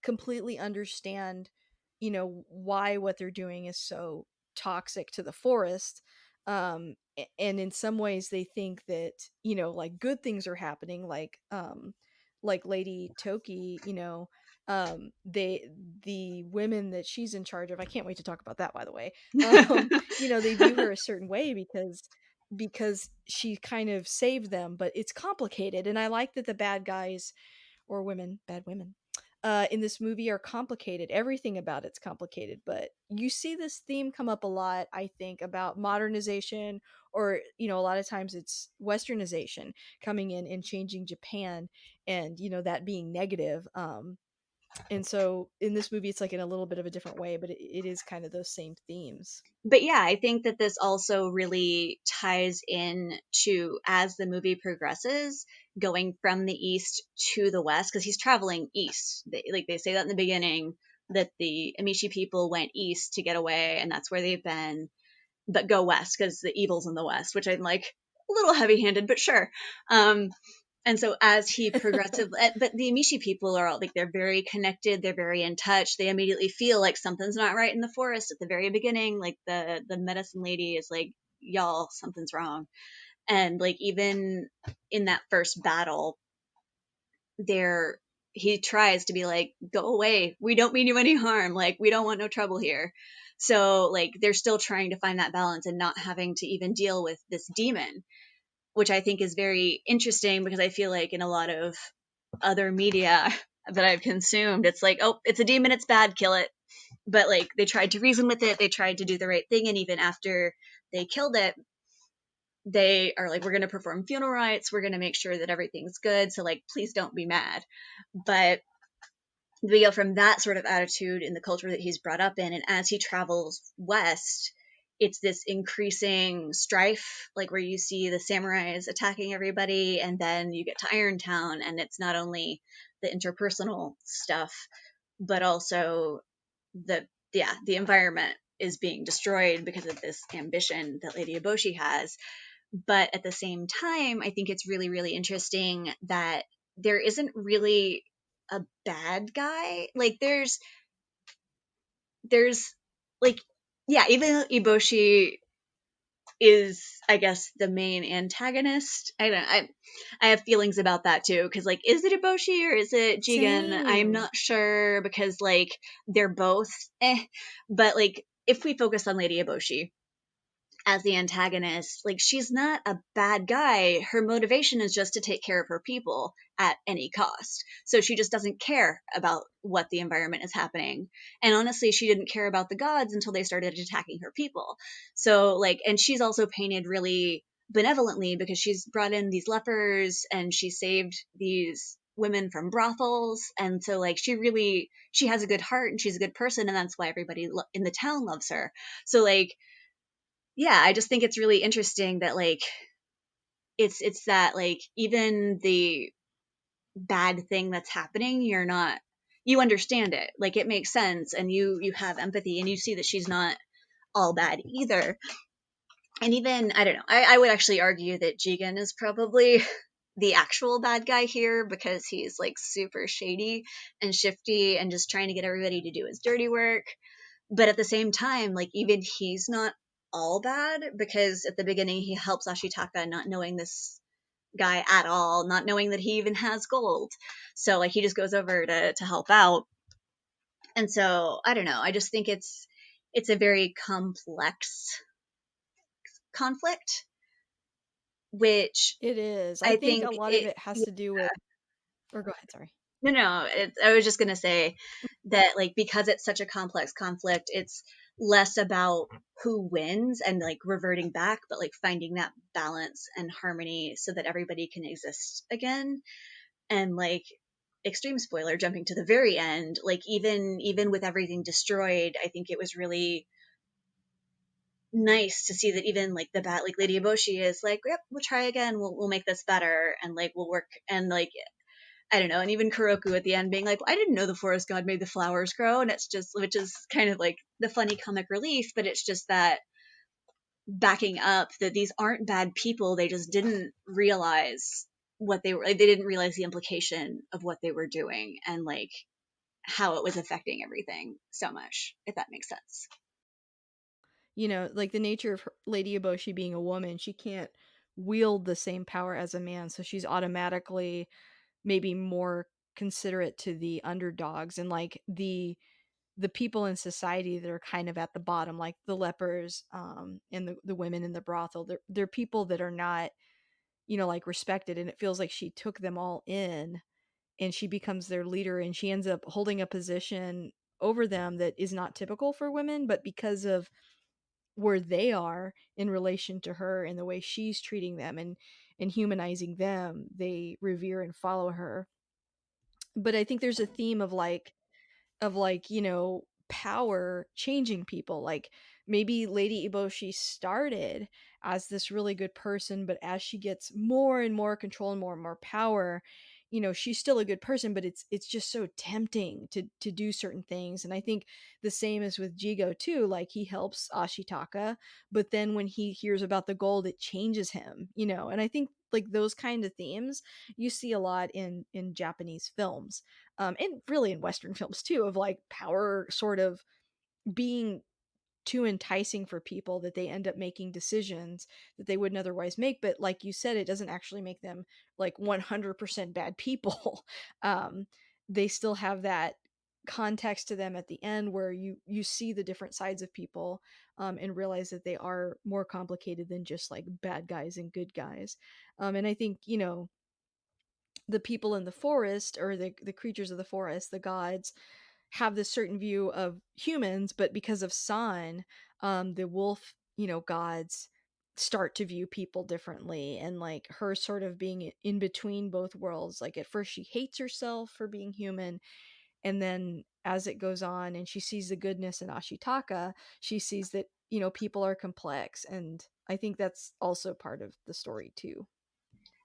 completely understand, why what they're doing is so toxic to the forest. And in some ways, they think that like good things are happening, like Lady Toki, they the women that she's in charge of. I can't wait to talk about that, by the way. um they view her a certain way because she kind of saved them, but it's complicated. And I like that the bad guys, or women, bad women, in this movie are complicated. Everything about it's complicated. But you see this theme come up a lot, I think, about modernization, or a lot of times it's westernization coming in and changing Japan, and that being negative. And so in this movie it's like in a little bit of a different way, but it is kind of those same themes. But yeah, I think that this also really ties in to as the movie progresses, going from the east to the west, because he's traveling east. They say that in the beginning, that the Amishi people went east to get away, and that's where they've been. But go west because the evil's in the west, which I'm like a little heavy-handed, but sure. Um, and so as he progressively, but the Amishi people are all like, they're very connected, they're very in touch. They immediately feel like something's not right in the forest at the very beginning. Like the medicine lady is like, y'all, something's wrong. And like even in that first battle, there he tries to be like, go away, we don't mean you any harm, like we don't want no trouble here. So like they're still trying to find that balance and not having to even deal with this demon, which I think is very interesting, because I feel like in a lot of other media that I've consumed, it's like, oh, it's a demon, it's bad, kill it. But like they tried to reason with it, they tried to do the right thing, and even after they killed it, they are like, we're going to perform funeral rites, we're going to make sure that everything's good, so like please don't be mad. But we go from that sort of attitude in the culture that he's brought up in, and as he travels west, it's this increasing strife, like where you see the samurais attacking everybody, and then you get to Irontown, and it's not only the interpersonal stuff, but also the environment is being destroyed because of this ambition that Lady Eboshi has. But at the same time, I think it's really, really interesting that there isn't really a bad guy. Like there's like yeah, even though Eboshi is, I guess, the main antagonist. I have feelings about that too, because like, is it Eboshi or is it Jigen? I'm Same. not sure, because like they're both but like if we focus on Lady Eboshi as the antagonist, like she's not a bad guy. Her motivation is just to take care of her people at any cost. So she just doesn't care about what the environment is happening. And honestly, she didn't care about the gods until they started attacking her people. So like, and she's also painted really benevolently because she's brought in these lepers and she saved these women from brothels. And so like she has a good heart and she's a good person, and that's why everybody in the town loves her. So like, yeah, I just think it's really interesting that like it's that like even the bad thing that's happening, you understand it. Like it makes sense, and you have empathy, and you see that she's not all bad either. And even I don't know, I would actually argue that Jigen is probably the actual bad guy here, because he's like super shady and shifty and just trying to get everybody to do his dirty work. But at the same time, like even he's not all bad, because at the beginning he helps Ashitaka, not knowing this guy at all, not knowing that he even has gold. So like he just goes over to help out. And so I don't know, I just think it's a very complex conflict, which It is. I I think a think lot of it it has to do with, or go ahead, sorry. no, I was just going to say that, like, because it's such a complex conflict, it's less about who wins and, like, reverting back, but, like, finding that balance and harmony so that everybody can exist again. And, like, extreme spoiler, jumping to the very end, like, even with everything destroyed, I think it was really nice to see that even, like, the bat, like, Lady Eboshi is like, yep, we'll try again, we'll make this better, and, like, we'll work, and, like, I don't know, and even Kuroku at the end being like, well, I didn't know the forest god made the flowers grow, and it's just, which is kind of like the funny comic relief, but it's just that backing up that these aren't bad people, they just didn't realize what they were, like, they didn't realize the implication of what they were doing, and like how it was affecting everything so much, if that makes sense. Like the nature of Lady Eboshi being a woman, she can't wield the same power as a man, so she's automatically maybe more considerate to the underdogs and like the people in society that are kind of at the bottom, like the lepers, and the women in the brothel. They're people that are not, like respected, and it feels like she took them all in and she becomes their leader and she ends up holding a position over them that is not typical for women, but because of where they are in relation to her and the way she's treating them and humanizing them, they revere and follow her. But I think there's a theme of power changing people. Like maybe Lady Eboshi started as this really good person, but as she gets more and more control and more power, she's still a good person, but it's just so tempting to do certain things. And I think the same is with Jigo too. Like he helps Ashitaka, but then when he hears about the gold, it changes him. And I think like those kind of themes you see a lot in Japanese films, and really in Western films too, of like power sort of being too enticing for people that they end up making decisions that they wouldn't otherwise make. But like you said, it doesn't actually make them like 100% bad people. um, they still have that context to them at the end where you see the different sides of people, and realize that they are more complicated than just like bad guys and good guys. And I think the people in the forest, or the creatures of the forest, the gods, have this certain view of humans, but because of San, the wolf, gods start to view people differently, and like her sort of being in between both worlds. Like at first she hates herself for being human, and then as it goes on and she sees the goodness in Ashitaka, she sees that people are complex, and I think that's also part of the story too.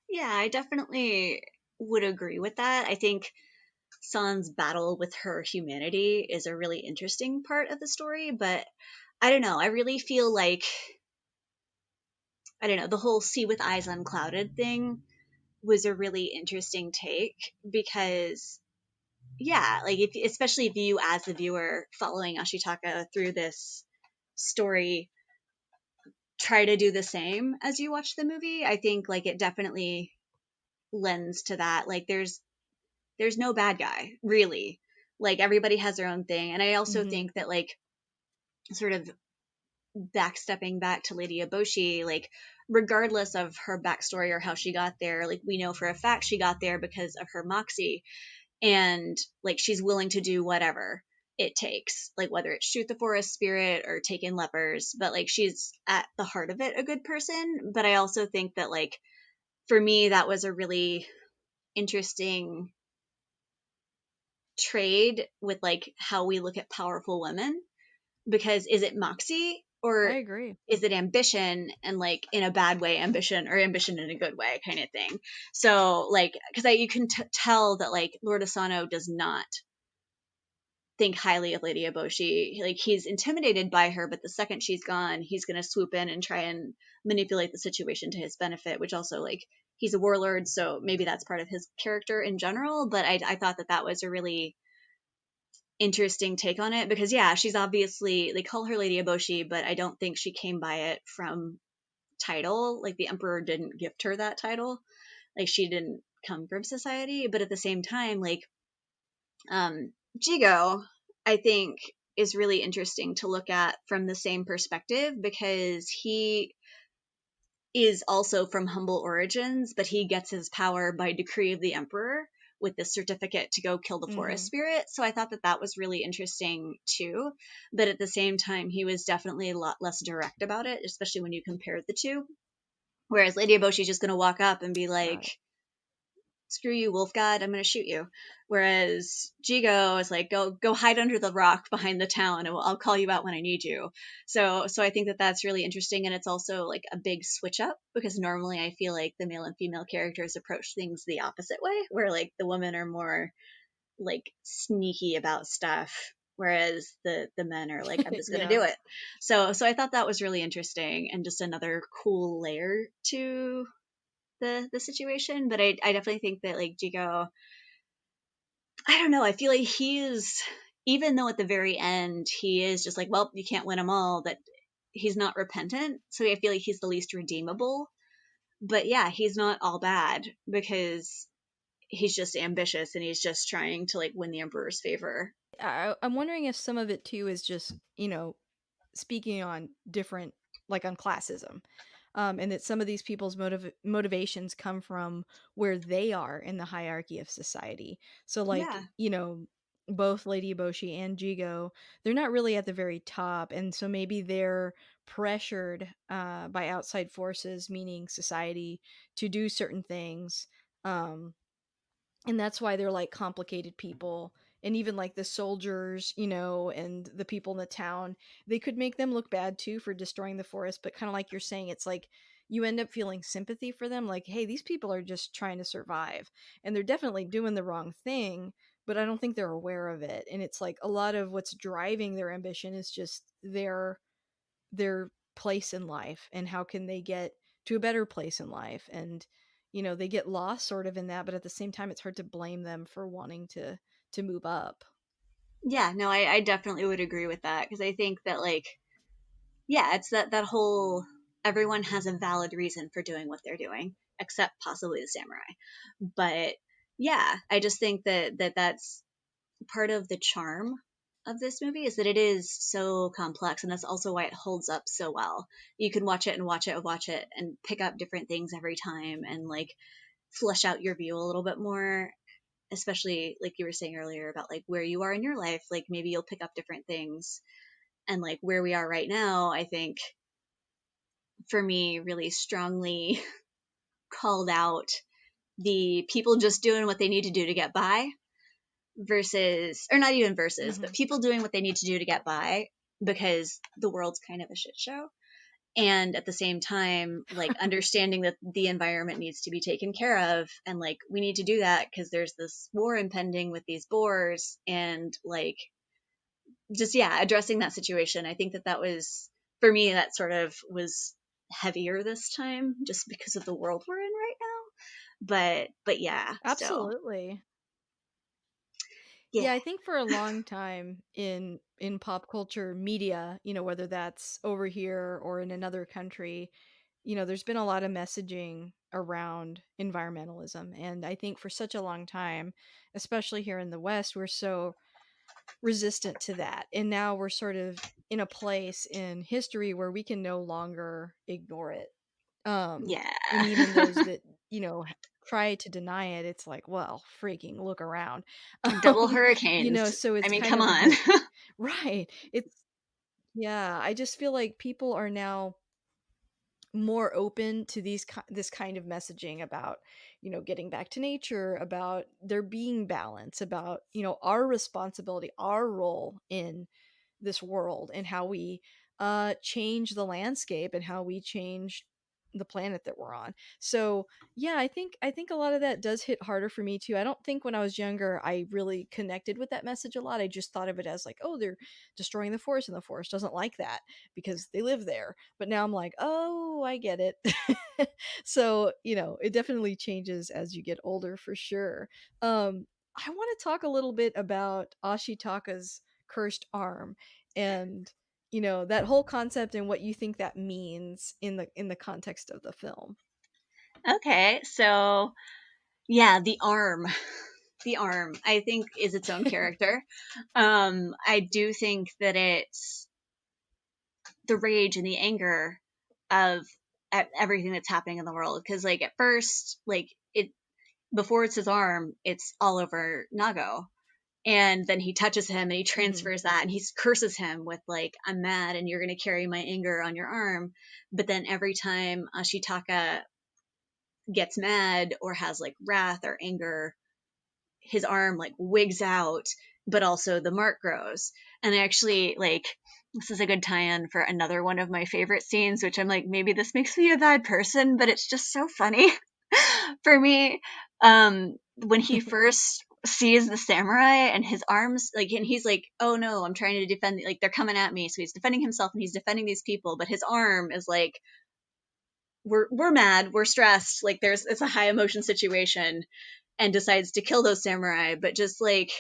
Yeah, I definitely would agree with that. I think San's battle with her humanity is a really interesting part of the story, but I don't know. I really feel like, I don't know, the whole see with eyes unclouded thing was a really interesting take because, yeah, like especially if you as the viewer following Ashitaka through this story try to do the same as you watch the movie, I think like it definitely lends to that. Like there's no bad guy, really. Like everybody has their own thing. And I also Hmm. think that like sort of backstepping back to Lady Eboshi, like regardless of her backstory or how she got there, like we know for a fact she got there because of her moxie, and like she's willing to do whatever it takes, like whether it's shoot the forest spirit or take in lepers, but like she's at the heart of it a good person. But I also think that like for me that was a really interesting trade with like how we look at powerful women, because is it moxie I or agree. is it ambition, and like in a bad way ambition or ambition in a good way kind of thing. So like because you can tell that like Lord Asano does not think highly of Lady Eboshi. Like he's intimidated by her, but the second she's gone, he's going to swoop in and try and manipulate the situation to his benefit, which also like he's a warlord, so maybe that's part of his character in general. But I thought that that was a really interesting take on it because yeah, she's obviously, they call her Lady Eboshi, but I don't think she came by it from title. Like the emperor didn't gift her that title. Like she didn't come from society, but at the same time, like Jigo, I think is really interesting to look at from the same perspective because he is also from humble origins, but he gets his power by decree of the emperor with this certificate to go kill the forest Hmm. spirit. So I thought that that was really interesting too. But at the same time, he was definitely a lot less direct about it, especially when you compare the two. Whereas Lady Eboshi is just going to walk up and be like, Right. screw you, wolf god, I'm going to shoot you. Whereas Jigo is like, go hide under the rock behind the town, and I'll call you out when I need you. So I think that that's really interesting, and it's also like a big switch up because normally I feel like the male and female characters approach things the opposite way, where like the women are more like sneaky about stuff, whereas the men are like, I'm just gonna Yeah. do it. So I thought that was really interesting and just another cool layer to the situation. But I definitely think that like Jigo, I don't know, I feel like he's, even though at the very end he is just like, well, you can't win them all, that he's not repentant. So I feel like he's the least redeemable. But yeah, he's not all bad because he's just ambitious and he's just trying to like win the emperor's favor. I'm wondering if some of it too is just, speaking on different, like on classism, and that some of these people's motivations come from where they are in the hierarchy of society. So like, Yeah. both Lady Boshi and Jigo, they're not really at the very top, and so maybe they're pressured by outside forces, meaning society, to do certain things. um, and that's why they're like complicated people. And even like the soldiers, and the people in the town, they could make them look bad too for destroying the forest. But kind of like you're saying, it's like you end up feeling sympathy for them, like, hey, these people are just trying to survive, and they're definitely doing the wrong thing, but I don't think they're aware of it. And it's like a lot of what's driving their ambition is just their place in life, and how can they get to a better place in life. And they get lost sort of in that, but at the same time it's hard to blame them for wanting to move up. Yeah, no, I definitely would agree with that because I think that like, yeah, it's that whole, everyone has a valid reason for doing what they're doing, except possibly the samurai. But yeah, I just think that's part of the charm of this movie, is that it is so complex, and that's also why it holds up so well. You can watch it and watch it and watch it and pick up different things every time and like flesh out your view a little bit more, especially like you were saying earlier about like where you are in your life, like maybe you'll pick up different things. And like where we are right now, I think for me really strongly called out the people just doing what they need to do to get by versus, or not even versus, but Hmm. people doing what they need to do to get by because the world's kind of a shit show. And at the same time, like understanding that the environment needs to be taken care of, and like we need to do that because there's this war impending with these boars, and like just yeah, addressing that situation. I think that that was, for me, that sort of was heavier this time just because of the world we're in right now. But yeah, so Absolutely. yeah. Yeah, I think for a long time in pop culture media, whether that's over here or in another country, there's been a lot of messaging around environmentalism. And I think for such a long time, especially here in the West, we're so resistant to that. And now we're sort of in a place in history where we can no longer ignore it. And Yeah. even those that, try to deny it, it's like, well, freaking look around. Double Um, hurricanes. so I it's mean, kind come of on. right. It's yeah, I just feel like people are now more open to this kind of messaging about getting back to nature, about there being balance, about our responsibility, our role in this world, and how we change the landscape and how we change the planet that we're on. So yeah, I think a lot of that does hit harder for me too. I don't think when I was younger I really connected with that message a lot. I just thought of it as like, oh, they're destroying the forest and the forest doesn't like that because they live there. But now I'm like, oh, I get it. So it definitely changes as you get older for sure. I want to talk a little bit about Ashitaka's cursed arm, and that whole concept and what you think that means in the context of the film. Okay, so yeah, the arm. The arm, I think, is its own character. I do think that it's the rage and the anger of everything that's happening in the world. Because, like, at first, like, it before it's his arm, it's all over Nago. And then he touches him and he Hmm. transfers that and he curses him with, like, I'm mad and you're going to carry my anger on your arm. But then every time Ashitaka gets mad or has like wrath or anger, his arm like wigs out, but also the mark grows. And I actually like, this is a good tie-in for another one of my favorite scenes, which I'm like, maybe this makes me a bad person, but it's just so funny for me. When he first sees the samurai and his arms, like, and he's like, oh no, I'm trying to defend, like, they're coming at me. So he's defending himself and he's defending these people, but his arm is like, we're mad, we're stressed, like there's, it's a high emotion situation, and decides to kill those samurai. But just like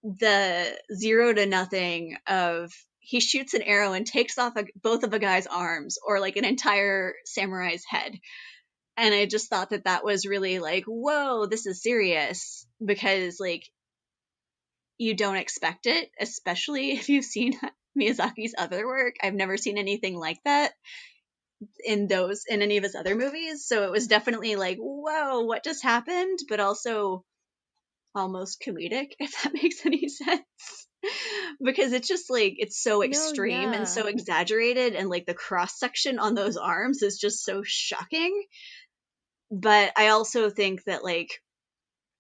the zero to nothing of, he shoots an arrow and takes off both of a guy's arms or like an entire samurai's head. And I just thought that that was really like, whoa, this is serious, because like you don't expect it, especially if you've seen Miyazaki's other work. I've never seen anything like that in any of his other movies. So it was definitely like, whoa, what just happened? But also almost comedic, if that makes any sense. Because it's just like, it's so No, extreme and yeah. so exaggerated, and like the cross section on those arms is just so shocking. But I also think that like,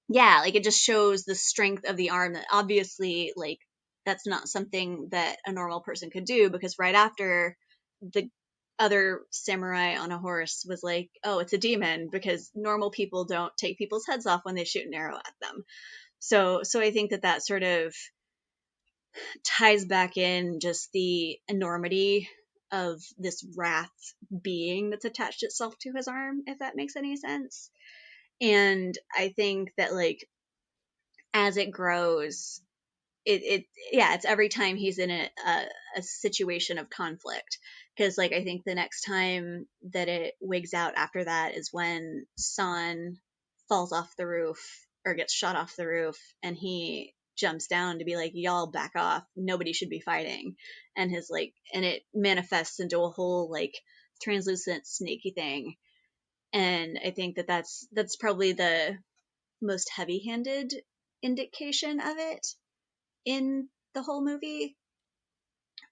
yeah, like it just shows the strength of the arm, that obviously like that's not something that a normal person could do, because right after, the other samurai on a horse was like, oh, it's a demon, because normal people don't take people's heads off when they shoot an arrow at them. So I think that that sort of ties back in just the enormity of this wrath being that's attached itself to his arm, if that makes any sense. And I think that like as it grows, it yeah, it's every time he's in a situation of conflict. Because like I think the next time that it wigs out after that is when San falls off the roof or gets shot off the roof, and he jumps down to be like, y'all back off, nobody should be fighting. And his like, and it manifests into a whole like translucent snaky thing. And I think that that's probably the most heavy-handed indication of it in the whole movie.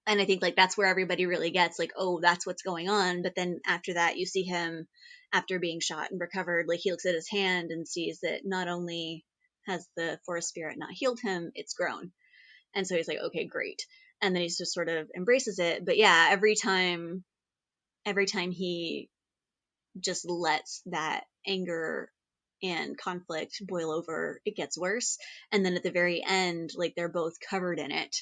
And I think like that's where everybody really gets like, oh, that's what's going on. But then after that, you see him, after being shot and recovered, like he looks at his hand and sees that not only has the forest spirit not healed him, it's grown. And so he's like, okay, great. and then he just sort of embraces it. But yeah, every time he just lets that anger and conflict boil over, it gets worse. And then at the very end, like they're both covered in it,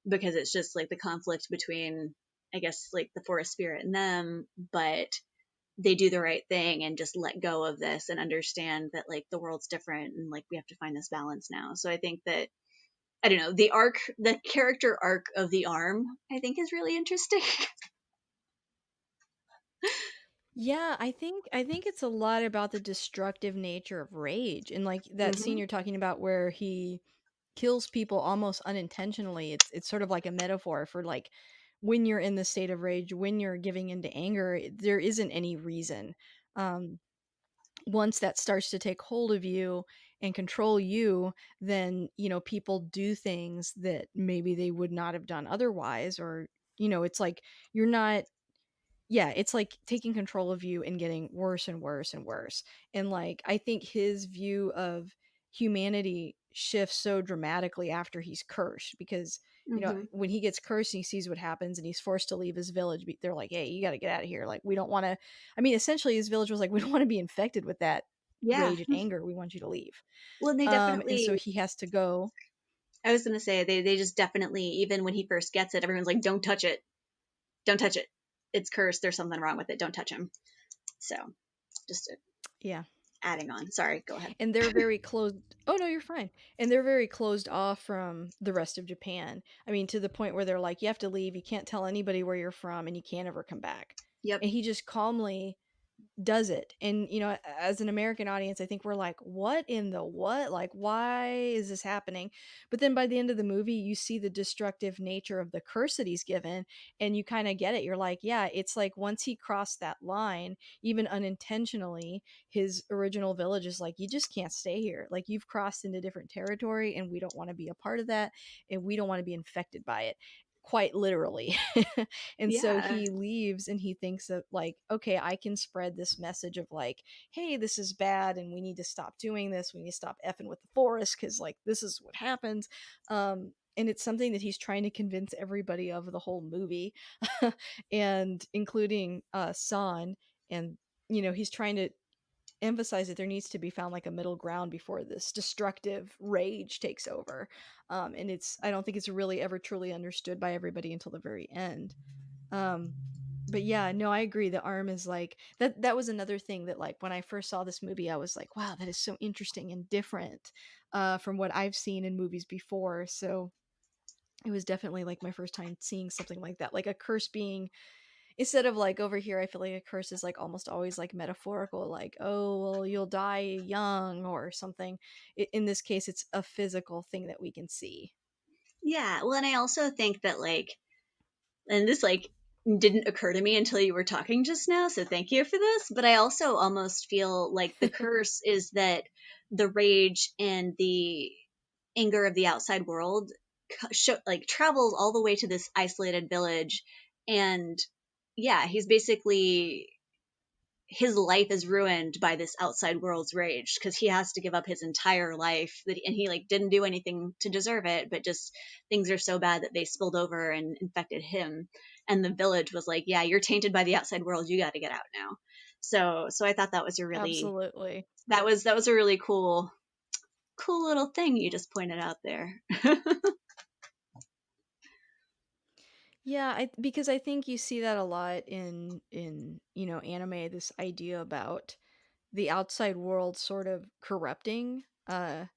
because it's just like the conflict between, I guess, like the forest spirit and them. But they do the right thing and just let go of this and understand that like the world's different, and like we have to find this balance now. So I think that, I don't know, the character arc of the arm, I think is really interesting. Yeah, I think it's a lot about the destructive nature of rage, and like that scene Hmm. you're talking about where he kills people almost unintentionally. It's sort of like a metaphor for like when you're in the state of rage, when you're giving into anger, there isn't any reason. Um Once that starts to take hold of you and control you, then, people do things that maybe they would not have done otherwise, or, it's like you're not yeah, it's like taking control of you and getting worse and worse and worse. And like I think his view of humanity shifts so dramatically after he's cursed, because Hmm. when he gets cursed and he sees what happens and he's forced to leave his village, they're like, "Hey, you got to get out of here. Like we don't want to." I mean, essentially his village was like, "We don't want to be infected with that Yeah. rage and anger. We want you to leave." Well, and they And so definitely, he has to go. I was going to say, they just definitely, even when he first gets it, everyone's like, don't touch it. Don't touch it. It's cursed. There's something wrong with it. Don't touch him. So just Yeah. adding on. Sorry, go ahead. And they're very closed. Oh no, you're fine. And they're very closed off from the rest of Japan. I mean, to the point where they're like, you have to leave, you can't tell anybody where you're from, and you can't ever come back. Yep. And he just calmly does it. And as an American audience, I think we're like, what in the what? Like, why is this happening? But then by the end of the movie, you see the destructive nature of the curse that he's given, and you kind of get it. You're like, yeah, it's like once he crossed that line, even unintentionally, his original village is like, you just can't stay here. Like, you've crossed into different territory, and we don't want to be a part of that, and we don't want to be infected by it, quite literally. And so Yeah. he leaves and he thinks of like, okay, I can spread this message of like, hey, this is bad and we need to stop doing this. We need to stop effing with the forest because like this is what happens. And it's something that he's trying to convince everybody of the whole movie, and including San. And he's trying to emphasize that there needs to be found like a middle ground before this destructive rage takes over. And I don't think it's really ever truly understood by everybody until the very end. um but yeah, no, I agree. The arm is like that was another thing that like when I first saw this movie I was like, wow, that is so interesting and different from what I've seen in movies before. So it was definitely like my first time seeing something like that, like a curse being, instead of like over here I feel like a curse is like almost always like metaphorical, like, oh well, you'll die young or something. In this case it's a physical thing that we can see. Yeah. Well, and I also think that like, and this like didn't occur to me until you were talking just now, so thank you for this, but I also almost feel like the curse is that the rage and the anger of the outside world like travels all the way to this isolated village. And yeah, he's basically, his life is ruined by this outside world's rage, because he has to give up his entire life and he like didn't do anything to deserve it, but just things are so bad that they spilled over and infected him. And the village was like, yeah, you're tainted by the outside world, you got to get out now. So I thought that was a really, Absolutely. that was a really cool little thing you just pointed out there. Yeah, because I think you see that a lot in anime, this idea about the outside world sort of corrupting the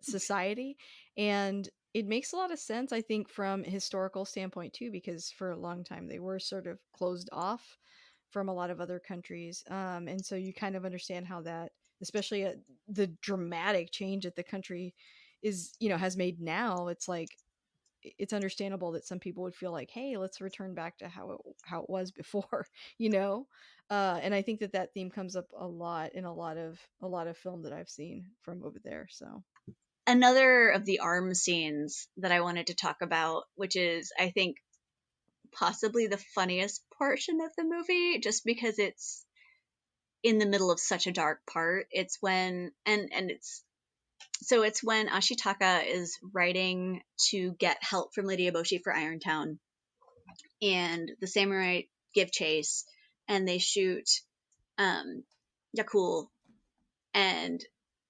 society. And it makes a lot of sense, I think, from a historical standpoint too, because for a long time they were sort of closed off from a lot of other countries. And so you kind of understand how that, especially the dramatic change that the country is has made now. It's like it's understandable that some people would feel like, hey, let's return back to how it was before. you know and I think that that theme comes up a lot in a lot of film that I've seen from over there. So Another of the arm scenes that I wanted to talk about, which is, I think, possibly the funniest portion of the movie, just because it's in the middle of such a dark part. It's when, and it's So it's when Ashitaka is riding to get help from Lady Eboshi for Irontown, and the samurai give chase, and they shoot um, Yakul, and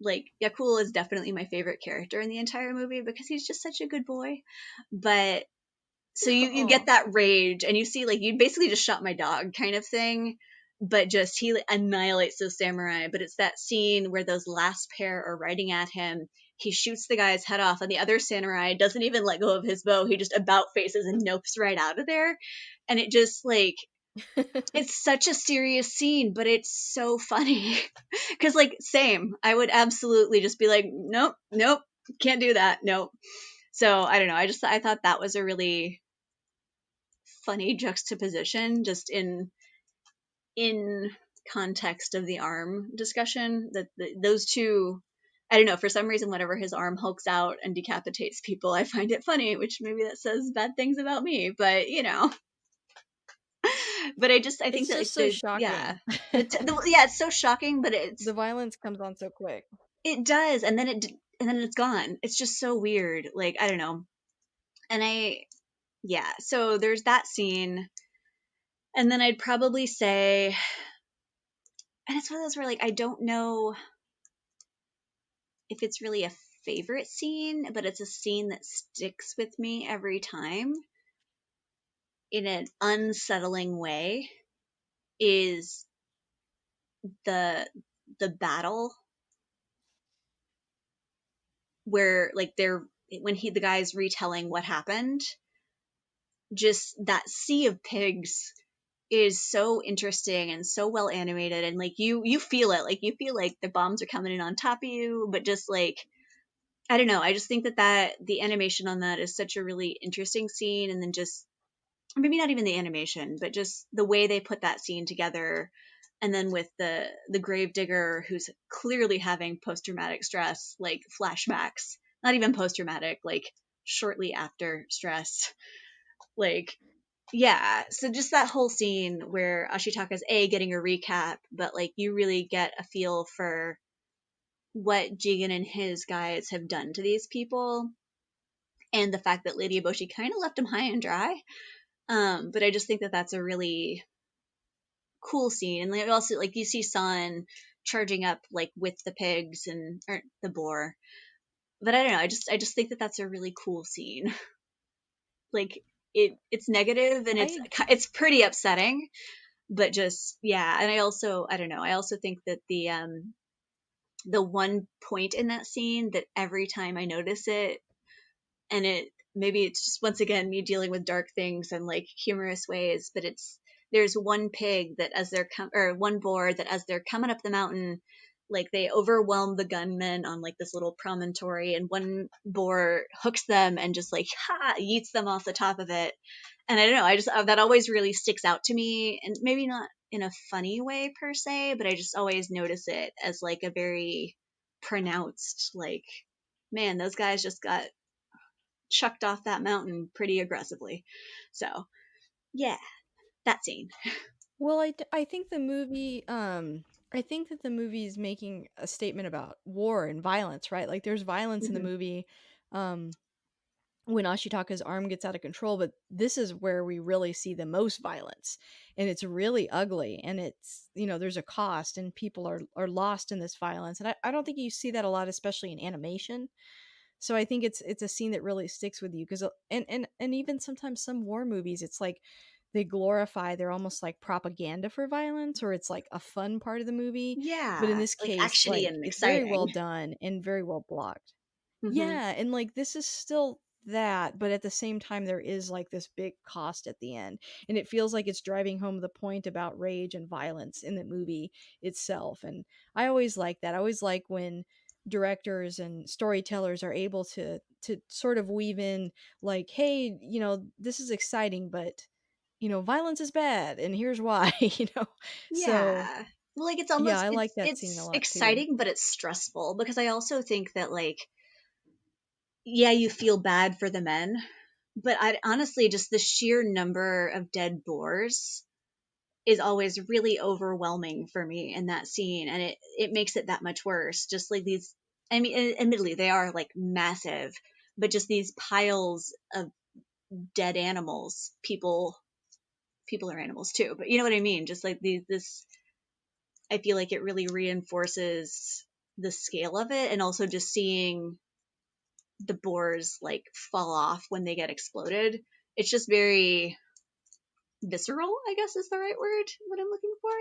like Yakul is definitely my favorite character in the entire movie because he's just such a good boy. But so you Aw. get that rage, and you see like you basically just shot my dog kind of thing, but just he annihilates those samurai. But it's that scene where those last pair are riding at him. He shoots the guy's head off, and the other samurai doesn't even let go of his bow. He just about faces and nopes right out of there. And it just like it's such a serious scene, but it's so funny. Cause like same, I would absolutely just be like, nope, nope, can't do that, nope. So I don't know. I thought that was a really funny juxtaposition, just in context of the arm discussion. That those two, I don't know. For some reason, whenever his arm hulks out and decapitates people, I find it funny. Which maybe that says bad things about me, but you know. But I think It's that just like so yeah, shocking. yeah, it's so shocking, but The violence comes on so quick. it does, and then it's gone. It's just so weird. Like I don't know, and yeah. So there's that scene, and then I'd probably say, and it's one of those where like I don't know if it's really a favorite scene, but it's a scene that sticks with me every time in an unsettling way. Is the the battle where like they're when the guy's retelling what happened, just that sea of pigs is so interesting and so well animated, and like you feel it, like you feel like the bombs are coming in on top of you, but just like I don't know, I just think that the animation on that is such a really interesting scene, and then just maybe not even the animation, but just the way they put that scene together. And then with the gravedigger who's clearly having post traumatic stress, like flashbacks, not even post traumatic, like shortly after stress, like yeah. So just that whole scene where Ashitaka's getting a recap, but like you really get a feel for what Jigen and his guys have done to these people, and the fact that Lady Eboshi kind of left him high and dry. But I just think that that's a really cool scene, and like also like you see San charging up like with the pigs and or the boar. But I don't know. I just think that that's a really cool scene. Like it's negative and I it's pretty upsetting, but just yeah. And I don't know. I also think that the one point in that scene that every time I notice it, and it maybe it's just once again me dealing with dark things and like humorous ways, but it's there's one pig that as they're or one boar that as they're coming up the mountain, like they overwhelm the gunmen on like this little promontory, and one boar hooks them and just like yeets them off the top of it. And I don't know, I just that always really sticks out to me, and maybe not in a funny way per se, but I just always notice it as like a very pronounced like, man, those guys just got chucked off that mountain pretty aggressively. So yeah, that scene. well, I think the movie I think that the movie is making a statement about war and violence, right? Like there's violence in the Hmm. movie um when Ashitaka's arm gets out of control, but this is where we really see the most violence. And it's really ugly, and it's, there's a cost, and people are lost in this violence. And I don't think you see that a lot, especially in animation. So I think it's a scene that really sticks with you because and even sometimes some war movies, it's like they glorify, they're almost like propaganda for violence, or it's like a fun part of the movie. But in Yeah, this like case, actiony like and it's very exciting. well done and very well blocked. Hmm. Yeah, and like this is still that, but at the same time there is like this big cost at the end. And it feels like it's driving home the point about rage and violence in the movie itself. And I always like that. I always like when directors and storytellers are able to sort of weave in like, hey, this is exciting, but violence is bad and here's why, So, Yeah. Well, like it's yeah, almost I like that scene a it's lot too. exciting, but it's stressful because I also think that like yeah, you feel bad for the men, but I honestly just the sheer number of dead boars is always really overwhelming for me in that scene, and it makes it that much worse. Just like these I mean, admittedly, they are like massive, but just these piles of dead animals, people are animals too, but you know what I mean? Just like this, I feel like it really reinforces the scale of it, and also just seeing the boars like fall off when they get exploded. It's just very visceral, I guess is the right word, what I'm looking for.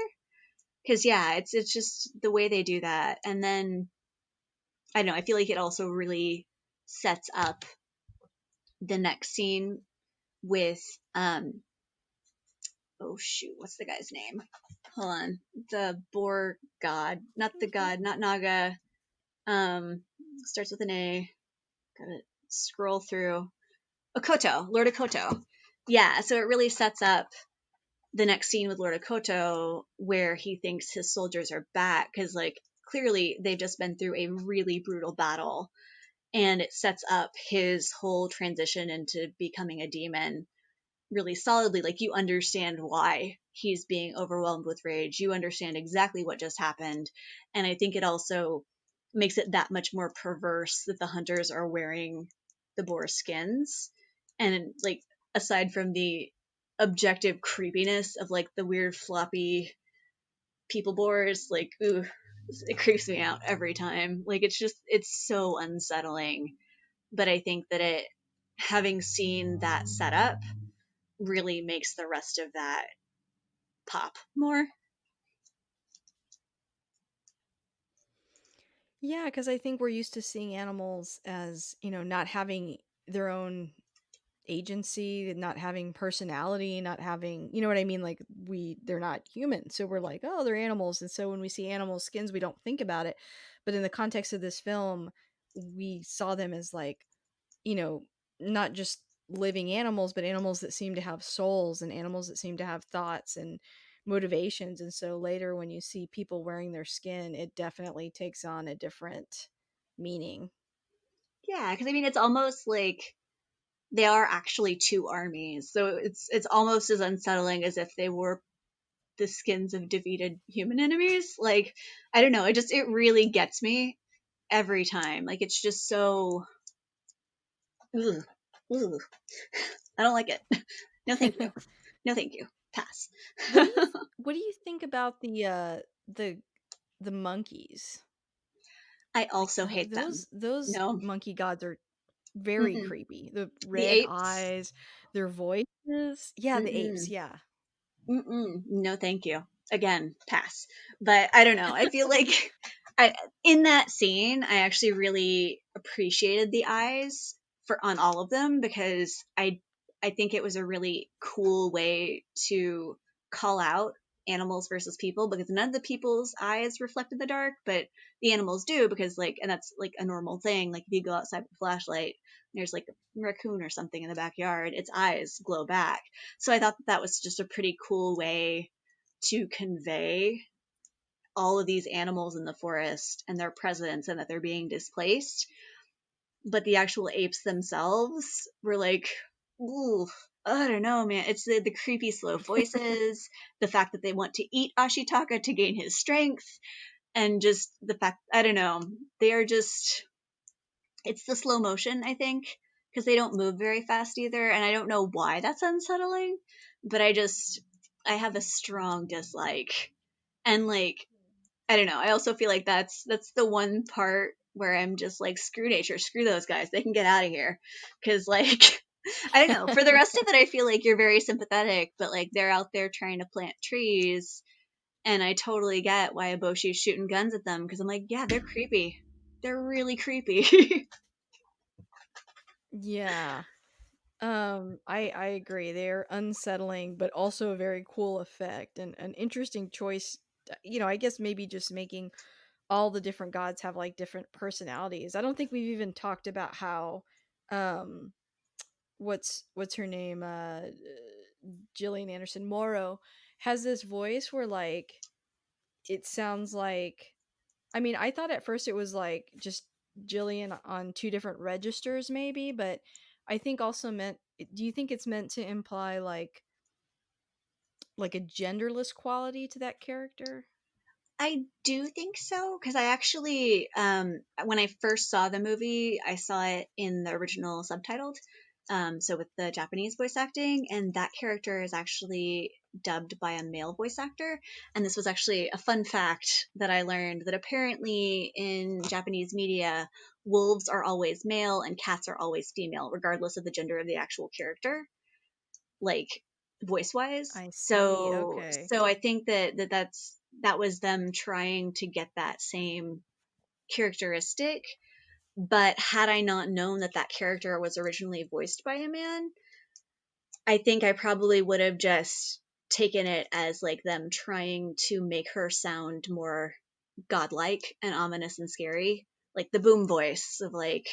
Because yeah, it's just the way they do that, and then I don't know. I feel like it also really sets up the next scene with oh shoot, what's the guy's name? Hold on, the boar god, not the god, not Naga. Starts with an A. Gotta scroll through. Okoto, Lord Okoto. Yeah, so it really sets up the next scene with Lord Okoto where he thinks his soldiers are back because, like, clearly they've just been through a really brutal battle, and it sets up his whole transition into becoming a demon really solidly. Like, you understand why he's being overwhelmed with rage. You understand exactly what just happened. And I think it also makes it that much more perverse that the hunters are wearing the boar skins. And, like, aside from the objective creepiness of, like, the weird floppy people boars, like, ooh, it creeps me out every time. Like, it's so unsettling. But I think that having seen that setup, really makes the rest of that pop more. Yeah, because I think we're used to seeing animals as, not having their own agency, not having personality, not having, you know what I mean? Like they're not human. So we're like, oh, they're animals. And so when we see animal skins, we don't think about it. But in the context of this film, we saw them as like, you know, not just living animals, but animals that seem to have souls and animals that seem to have thoughts and motivations. And so later when you see people wearing their skin, it definitely takes on a different meaning. Yeah, because I mean, it's almost like they are actually two armies, so it's almost as unsettling as if they were the skins of defeated human enemies. Like, I don't know, it really gets me every time. Like, it's just so ugh, ugh. I don't like it. No, thank you. No, thank you. Pass. What do you think about the the monkeys? I Like also hate them. those No, monkey gods are very mm-mm. creepy. The The red apes. eyes, their voices. Yeah, the apes, Mm-mm. yeah. Mm-mm, no, thank you. Again, pass. But I don't know. I feel like I in that scene, I actually really appreciated the eyes for on all of them because I think it was a really cool way to call out animals versus people because none of the people's eyes reflect in the dark, but the animals do because, like, and that's like a normal thing. Like, if you go outside with a flashlight, there's like a raccoon or something in the backyard, its eyes glow back. So I thought that was just a pretty cool way to convey all of these animals in the forest and their presence and that they're being displaced. But the actual apes themselves were like, ooh, I don't know, man. It's the creepy, slow voices, the fact that they want to eat Ashitaka to gain his strength, and just the fact, I don't know, they are just, it's the slow motion, I think, because they don't move very fast either. And I don't know why that's unsettling, but I have a strong dislike. And, like, I don't know. I also feel like that's the one part where I'm just like, screw nature, screw those guys. They can get out of here. Because, like, I don't know. For the rest of it, I feel like you're very sympathetic, but, like, they're out there trying to plant trees. And I totally get why Aboshi's shooting guns at them because I'm like, yeah, they're creepy. They're really creepy. Yeah. I agree. They're unsettling, but also a very cool effect and an interesting choice. I guess maybe just making all the different gods have like different personalities. I don't think we've even talked about how um what's her name Gillian Anderson Morrow has this voice where like it sounds like, I mean, I thought at first it was like just Jillian on two different registers, maybe, but I think also meant. Do you think it's meant to imply like a genderless quality to that character? I do think so because I actually, when I first saw the movie, I saw it in the original subtitled, so with the Japanese voice acting, and that character is actually dubbed by a male voice actor. And this was actually a fun fact that I learned that apparently in Japanese media, wolves are always male and cats are always female, regardless of the gender of the actual character, like voice wise. I see. Okay. So I think that was them trying to get that same characteristic. But had I not known that that character was originally voiced by a man, I think I probably would have just taken it as like them trying to make her sound more godlike and ominous and scary, like the boom voice of like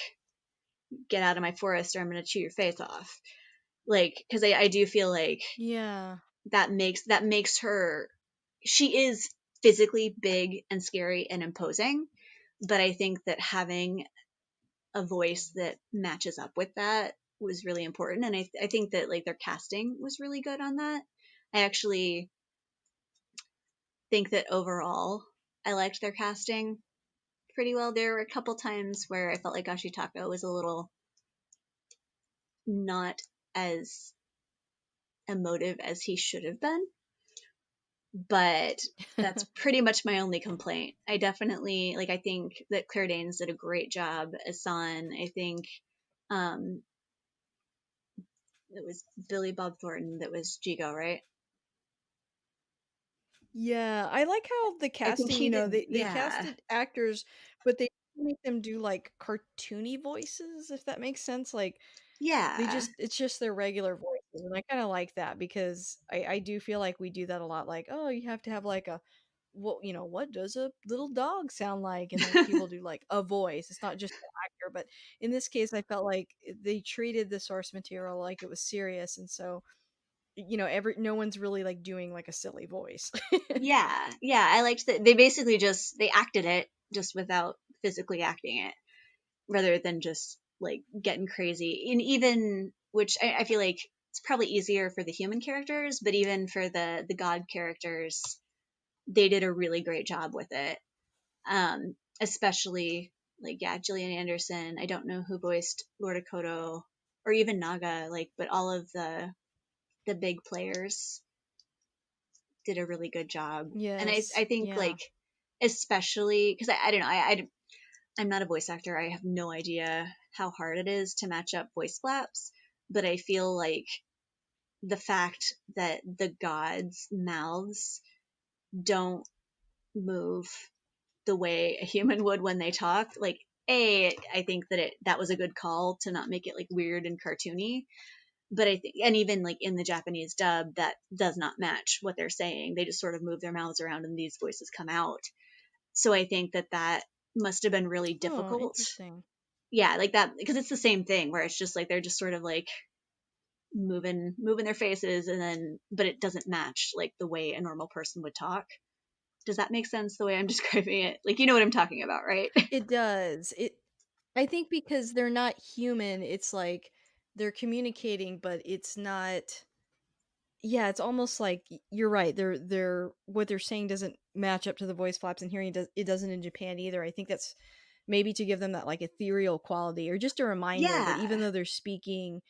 "get out of my forest or I'm gonna chew your face off." Like, because I do feel like Yeah. that makes her, she is physically big and scary and imposing, but I think that having a voice that matches up with that was really important, and I think that like their casting was really good on that. I actually think that overall I liked their casting pretty well. There were a couple times where I felt like Ashitaka was a little not as emotive as he should have been, but that's pretty much my only complaint. I definitely like. I think that Claire Danes did a great job as San. I think um, it was Billy Bob Thornton that was Jigo, right? Yeah, I like how the I think casting, he did. they Yeah, casted actors, but they make them do like cartoony voices, if that makes sense. Like they yeah, just it's just their regular voices. And I kind of like that because I do feel like we do that a lot. Like, oh, you have to have like a what what does a little dog sound like? And like people do like a voice. It's not just the actor, but in this case I felt like they treated the source material like it was serious, and so every no one's really like doing like a silly voice. yeah. I liked that they basically just they acted it just without physically acting it, rather than just like getting crazy. And even which I feel like it's probably easier for the human characters, but even for the god characters, they did a really great job with it. Especially like yeah, Gillian Anderson. I don't know who voiced Lord Akoto or even Naga, like, but all of the big players did a really good job. And I Yes, think yeah. like especially because I don't know I'm not a voice actor. I have no idea how hard it is to match up voice flaps, but I feel like the fact that the gods' mouths don't move the way a human would when they talk, like I think that that was a good call to not make it like weird and cartoony. But I think, and even like in the Japanese dub, that does not match what they're saying. They just sort of move their mouths around and these voices come out. So I think that must have been really Oh, difficult. interesting. Yeah, like that because it's the same thing where it's just like they're just sort of like moving their faces and then but it doesn't match like the way a normal person would talk. Does that make sense the way I'm describing it? Like you know what I'm talking about, right? It does. I think because they're not human, it's like they're communicating, but it's not. Yeah, it's almost like you're right. They're what they're saying doesn't match up to the voice flaps, and hearing it doesn't in Japan either. I think that's maybe to give them that like ethereal quality, or just a reminder that even Yeah, though they're speaking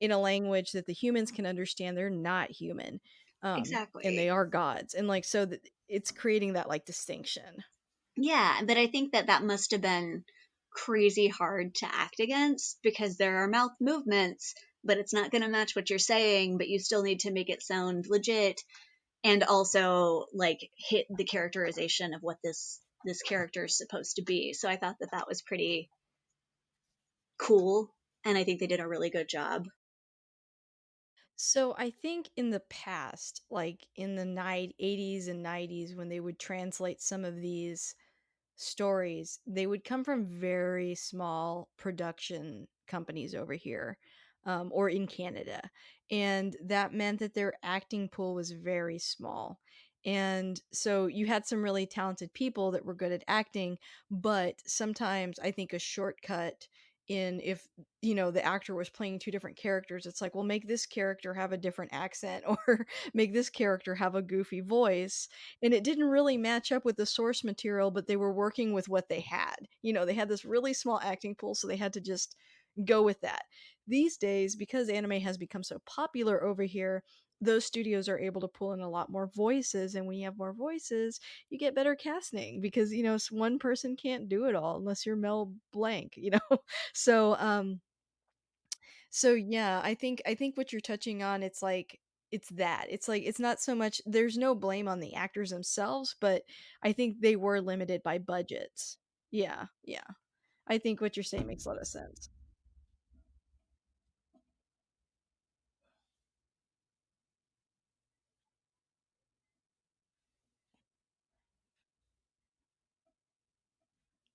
in a language that the humans can understand, they're not human, and they exactly. are gods, and like so that it's creating that like distinction. Yeah, but I think that must have been crazy hard to act against because there are mouth movements, but it's not going to match what you're saying, but you still need to make it sound legit and also like hit the characterization of what this character is supposed to be. So I thought that was pretty cool and I think they did a really good job. So I think in the past, like in the 80s and 90s, when they would translate some of these stories, they would come from very small production companies over here, or in Canada. And that meant that their acting pool was very small. And so you had some really talented people that were good at acting, but sometimes I think a shortcut in if the actor was playing two different characters. It's like, well, make this character have a different accent or make this character have a goofy voice, and it didn't really match up with the source material, but they were working with what they had. They had this really small acting pool, so they had to just go with that. These days, because anime has become so popular over here, those studios are able to pull in a lot more voices, and when you have more voices, you get better casting because one person can't do it all unless you're Mel Blanc. So yeah, I think what you're touching on, it's like it's like it's not so much, there's no blame on the actors themselves, but I think they were limited by budgets. Yeah, yeah. I think what you're saying makes a lot of sense.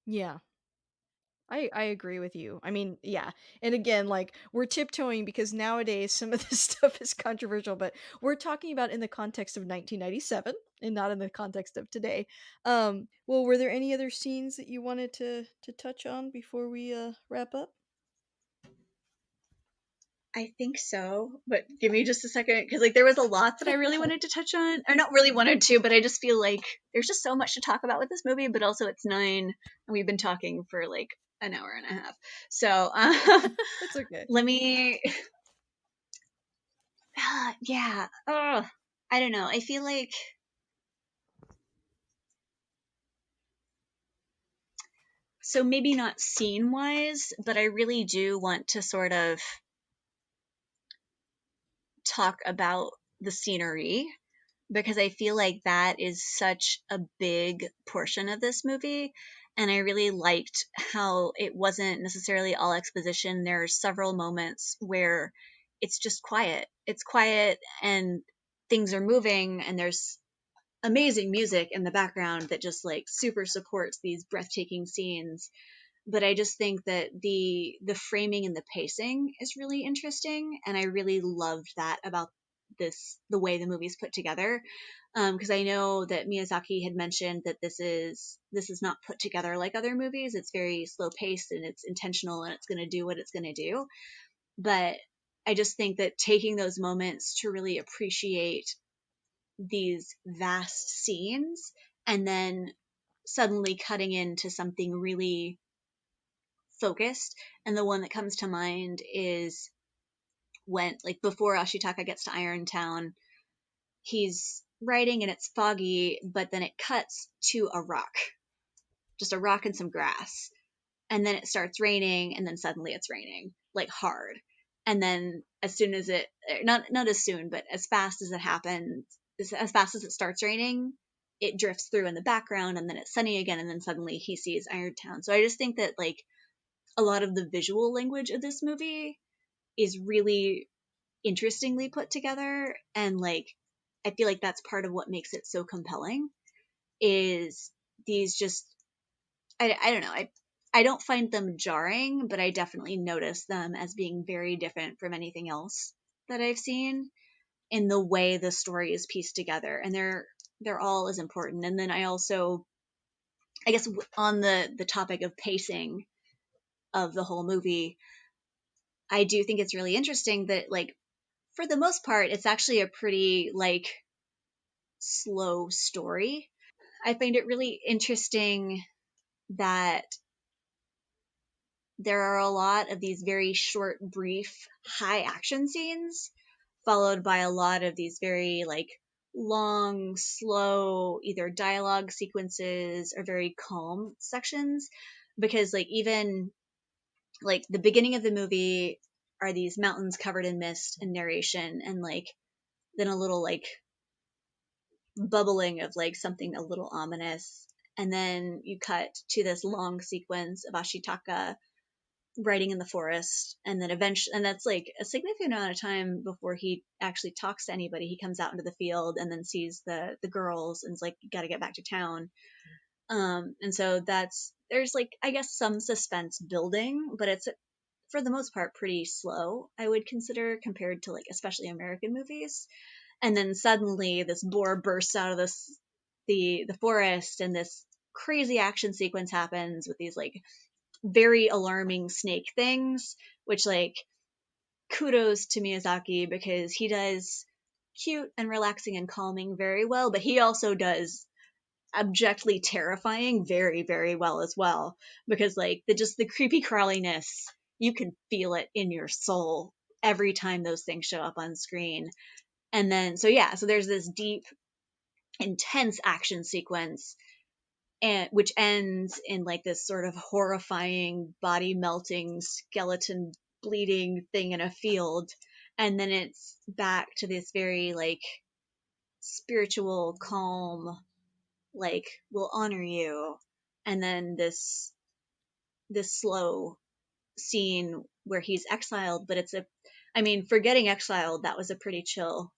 Yeah. I agree with you. I mean, yeah. And again, like we're tiptoeing because nowadays some of this stuff is controversial, but we're talking about in the context of 1997 and not in the context of today. Well, were there any other scenes that you wanted to touch on before we wrap up? I think so, but give me just a second because like there was a lot that I really wanted to touch on, or not really wanted to, but I just feel like there's just so much to talk about with this movie. But also, it's 9, and we've been talking for like an hour and a half. So That's okay. let me, yeah, I don't know. I feel like so maybe not scene wise, but I really do want to sort of talk about the scenery because I feel like that is such a big portion of this movie. And I really liked how it wasn't necessarily all exposition. There's several moments where it's just quiet. It's quiet and things are moving, and there's amazing music in the background that just like super supports these breathtaking scenes. But I just think that the framing and the pacing is really interesting, and I really loved that about the way the movie's put together. Because I know that Miyazaki had mentioned that this is not put together like other movies. It's very slow paced and it's intentional and it's going to do what it's going to do. But I just think that taking those moments to really appreciate these vast scenes and then suddenly cutting into something really focused. And the one that comes to mind is when, like, before Ashitaka gets to Irontown, he's riding and it's foggy, but then it cuts to a rock, just a rock and some grass. And then it starts raining, and then suddenly it's raining, like hard. And then as soon as it, not as soon, but as fast as it happens, as fast as it starts raining, it drifts through in the background, and then it's sunny again, and then suddenly he sees Irontown. So I just think that like a lot of the visual language of this movie is really interestingly put together, and like I feel like that's part of what makes it so compelling is these just I don't know, I don't find them jarring, but I definitely notice them as being very different from anything else that I've seen in the way the story is pieced together, and they're all as important. And then I also, I guess, on the topic of pacing of the whole movie, I do think it's really interesting that like for the most part it's actually a pretty like slow story. I find it really interesting that there are a lot of these very short, brief, high action scenes, followed by a lot of these very like long, slow, either dialogue sequences or very calm sections. Because like even like the beginning of the movie are these mountains covered in mist and narration, and like then a little like bubbling of like something a little ominous. And then you cut to this long sequence of Ashitaka riding in the forest, and then eventually, and that's like a significant amount of time before he actually talks to anybody. He comes out into the field and then sees the girls and is like, "Got to get back to town." And so that's there's like I guess some suspense building, but it's for the most part pretty slow. I would consider compared to like especially American movies. And then suddenly this boar bursts out of the forest, and this crazy action sequence happens with these like very alarming snake things, which like kudos to Miyazaki because he does cute and relaxing and calming very well, but he also does abjectly terrifying very, very well as well. Because like the creepy crawliness, you can feel it in your soul every time those things show up on screen. And then so yeah, so there's this deep, intense action sequence and which ends in like this sort of horrifying body melting skeleton bleeding thing in a field, and then it's back to this very like spiritual calm, like we'll honor you, and then this slow scene where he's exiled, but it's a, I mean, for getting exiled, that was a pretty chill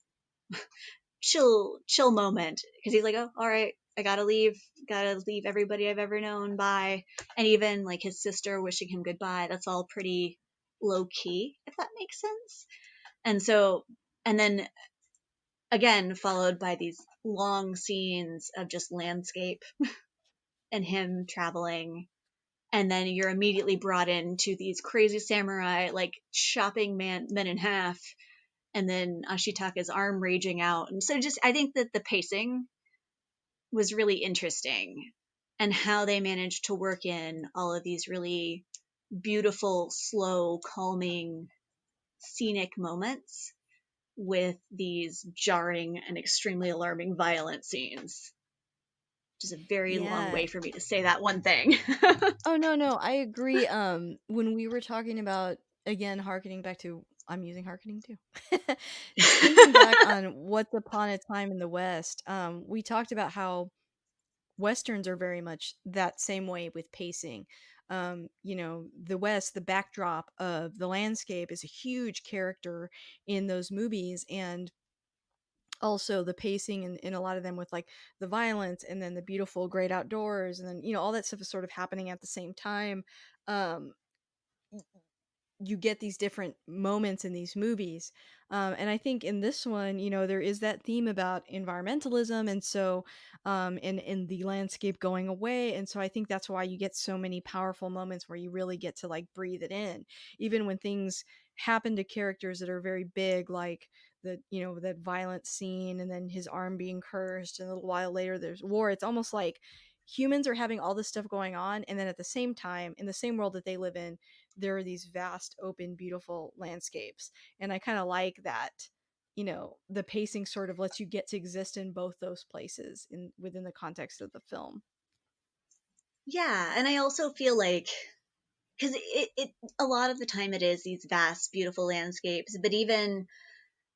moment because he's like, oh, all right, I gotta leave everybody I've ever known, bye. And even like his sister wishing him goodbye, that's all pretty low key, if that makes sense. And so, and then again followed by these long scenes of just landscape and him traveling, and then you're immediately brought into these crazy samurai like chopping men in half, and then Ashitaka's arm raging out. And so just I think that the pacing was really interesting, and how they managed to work in all of these really beautiful, slow, calming, scenic moments with these jarring and extremely alarming violent scenes. Which is a very long Yeah. way for me to say that one thing. Oh, no, no, I agree. When we were talking about, again, harkening back to, I'm using harkening too. Thinking back on Once Upon a Time in the West, we talked about how westerns are very much that same way with pacing. The West, the backdrop of the landscape is a huge character in those movies, and also the pacing in a lot of them with like the violence and then the beautiful great outdoors, and then all that stuff is sort of happening at the same time. um you get these different moments in these movies. And I think in this one, there is that theme about environmentalism, and so in the landscape going away. And so I think that's why you get so many powerful moments where you really get to like breathe it in, even when things happen to characters that are very big, like that violent scene, and then his arm being cursed, and a little while later there's war. It's almost like humans are having all this stuff going on, and then at the same time, in the same world that they live in, there are these vast, open, beautiful landscapes. And I kind of like that. The pacing sort of lets you get to exist in both those places within the context of the film. Yeah, and I also feel like because it a lot of the time it is these vast, beautiful landscapes, but even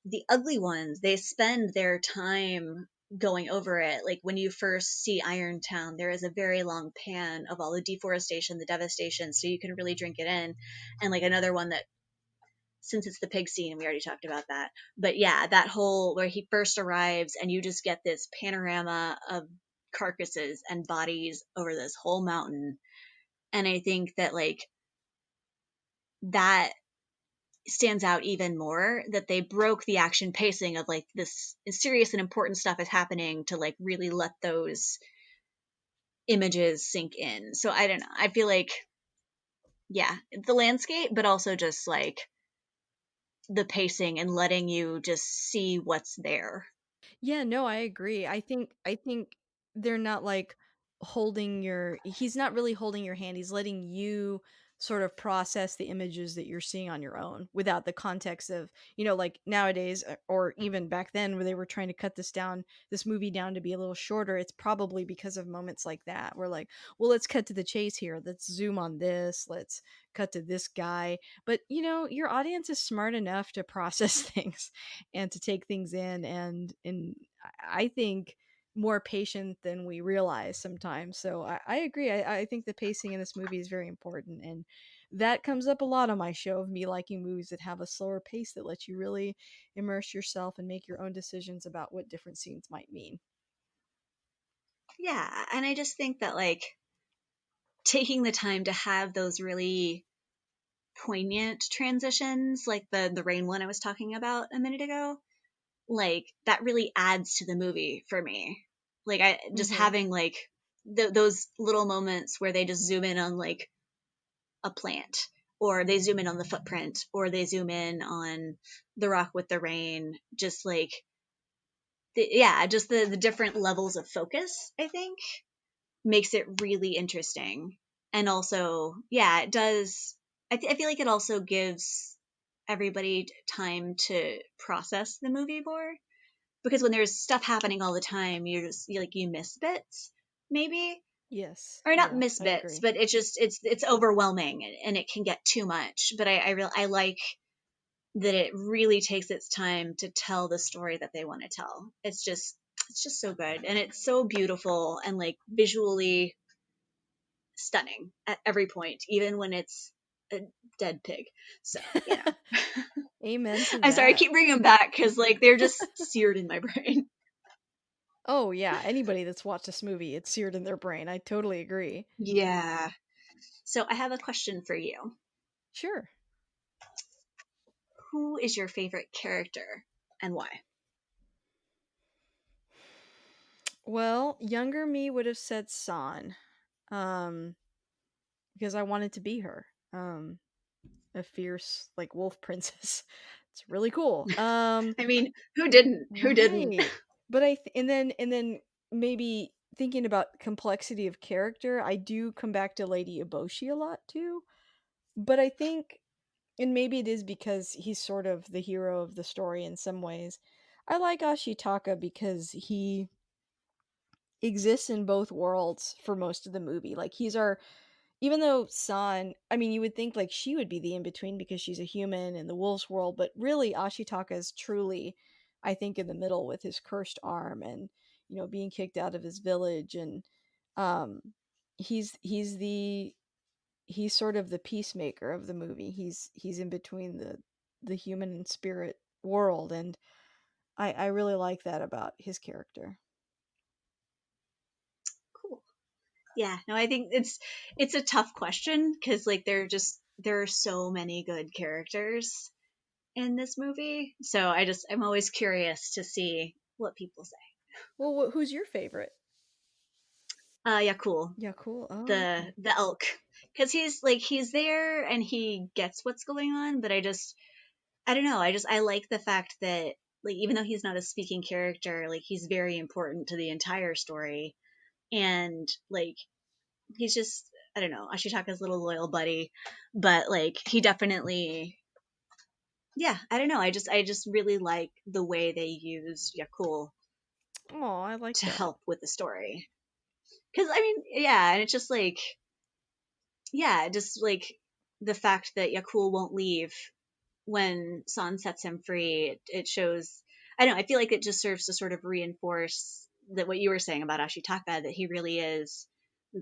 the ugly ones, they spend their time going over it. Like when you first see Irontown, there is a very long pan of all the deforestation, the devastation, so you can really drink it in. And like another one that, since it's the pig scene, we already talked about that. But yeah, that whole where he first arrives and you just get this panorama of carcasses and bodies over this whole mountain. And I think that like that stands out even more, that they broke the action pacing of like this serious and important stuff is happening to like really let those images sink in. So I don't know. I feel like yeah, the landscape, but also just like the pacing and letting you just see what's there. Yeah, no, I agree. I think they're not like holding your he's not really holding your hand. He's letting you sort of process the images that you're seeing on your own without the context of, like nowadays, or even back then where they were trying to cut this movie down to be a little shorter. It's probably because of moments like that. We're like, well, let's cut to the chase here. Let's zoom on this. Let's cut to this guy. But, your audience is smart enough to process things and to take things in, and I think more patient than we realize sometimes. So I agree. I think the pacing in this movie is very important, and that comes up a lot on my show of me liking movies that have a slower pace that lets you really immerse yourself and make your own decisions about what different scenes might mean. Yeah, and I just think that like taking the time to have those really poignant transitions, like the rain one I was talking about a minute ago, like that really adds to the movie for me. Like I just Mm-hmm. having like those little moments where they just zoom in on like a plant, or they zoom in on the footprint, or they zoom in on the rock with the rain. Just like, yeah, just the different levels of focus, I think, makes it really interesting. And also, yeah, it does. I feel like it also gives everybody time to process the movie more, because when there's stuff happening all the time, you miss bits, maybe, Yes. or not Yeah, miss I bits, agree. but it's overwhelming, and it can get too much. But I like that it really takes its time to tell the story that they want to tell. It's just so good, and it's so beautiful and like visually stunning at every point, even when it's a dead pig. So, Amen to I'm sorry, I that. keep bringing them back because like they're just seared in my brain. Oh, yeah, anybody that's watched this movie, it's seared in their brain. I totally agree. Yeah. So I have a question for you. Sure. Who is your favorite character and why? Well, younger me would have said San, um, because I wanted to be her. A fierce, like, wolf princess. It's really cool. I mean, who didn't? Who didn't? Right. But and then maybe thinking about complexity of character, I do come back to Lady Eboshi a lot too. But I think, and maybe it is because he's sort of the hero of the story in some ways. I like Ashitaka because he exists in both worlds for most of the movie. Like he's our, even though San, I mean, you would think like she would be the in between because she's a human in the wolf's world, but really Ashitaka is truly, I think, in the middle with his cursed arm and being kicked out of his village, and um, he's sort of the peacemaker of the movie. He's in between the human and spirit world, and I really like that about his character. Cool. Yeah, no, I think it's a tough question because like there are so many good characters in this movie. So I'm always curious to see what people say. Well, who's your favorite? Yeah, cool. Yeah, cool. Oh, okay. The elk, because he's there and he gets what's going on, but I don't know. I like the fact that like even though he's not a speaking character, like he's very important to the entire story, and like he's just, I don't know, Ashitaka's little loyal buddy, but like he definitely, yeah, I don't know. I just really like the way they use Yakul Oh, I like to that. help with the story. Because I mean, yeah, and it's just like, yeah, just like the fact that Yakul won't leave when San sets him free, it shows. I don't know. I feel like it just serves to sort of reinforce that what you were saying about Ashitaka, that he really is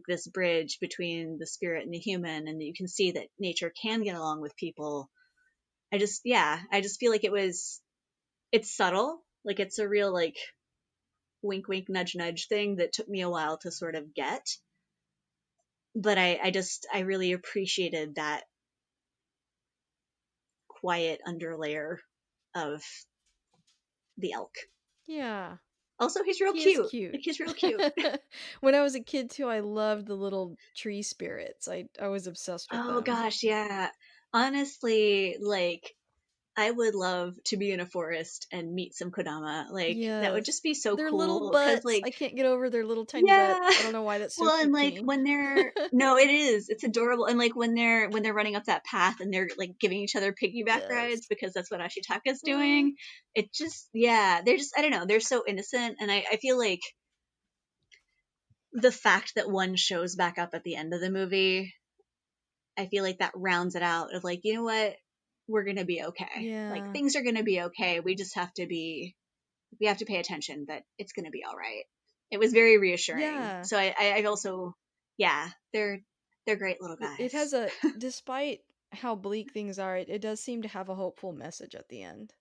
this bridge between the spirit and the human, and that you can see that nature can get along with people. Yeah, I just feel like it's subtle, like it's a real like wink, wink, nudge, nudge thing that took me a while to sort of get, but I really appreciated that quiet underlayer of the elk. Yeah, Also, he's real he is cute. cute. Like he's real cute. When I was a kid too, I loved the little tree spirits. I was obsessed with Oh them. gosh, yeah. Honestly, like I would love to be in a forest and meet some kodama. Like that would Yes. just be so Their little cool. Cause butts. like, I can't get over their little tiny butts. yeah. I don't know why that's so Well, and cute to like me. when they're no, it is. It's adorable. And like when they're running up that path and they're like giving each other piggyback rides Yes. because that's what Ashitaka's Mm. doing. It just, yeah, they're just, I don't know, they're so innocent, and I feel like the fact that one shows back up at the end of the movie, I feel like that rounds it out of like, you know what? We're going to be okay. Like Yeah. things are going to be okay. We have to pay attention, but it's going to be all right. It was very reassuring. Yeah. So I also, yeah, they're great little It has guys. a, despite how bleak things are, it does seem to have a hopeful message at the end.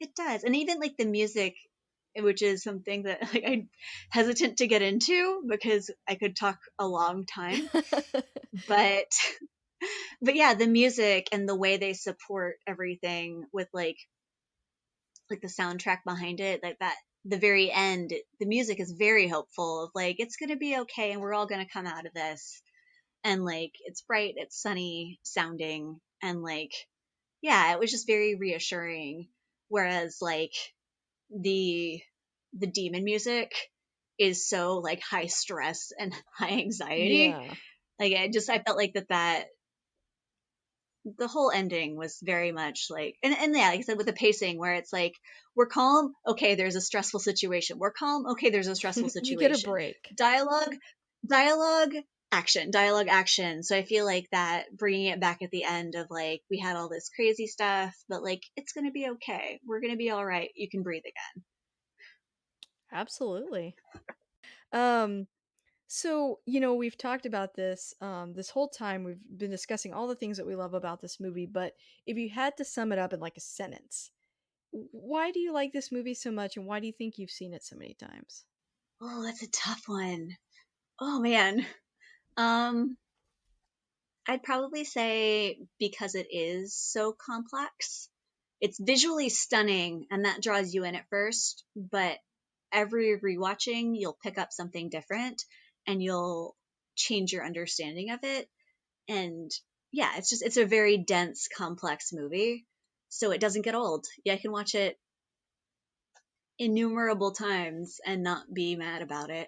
It does. And even like the music, which is something that like I'm hesitant to get into because I could talk a long time, but but yeah, the music and the way they support everything with like the soundtrack behind it, like that, the very end, the music is very hopeful of like it's going to be okay and we're all going to come out of this. and like it's bright, it's sunny sounding, and like yeah, it was just very reassuring. Whereas like the the demon music is so like high stress and high anxiety. Yeah. Like I felt like that the whole ending was very much like, and yeah, like I said, with the pacing where it's like we're calm, okay, there's a stressful situation, we're calm, okay, there's a stressful You get a situation, break. dialogue, dialogue, action, dialogue, action. So I feel like that bringing it back at the end of like we had all this crazy stuff, but like it's gonna be okay, we're gonna be all right, you can breathe again. Absolutely. Um, so, we've talked about this this whole time. We've been discussing all the things that we love about this movie, but if you had to sum it up in like a sentence, why do you like this movie so much and why do you think you've seen it so many times? Oh, that's a tough one. Oh man. um I'd probably say because it is so complex. It's visually stunning and that draws you in at first, but every rewatching, you'll pick up something different and you'll change your understanding of it. And yeah, it's a very dense, complex movie. So it doesn't get old. Yeah, I can watch it innumerable times and not be mad about it.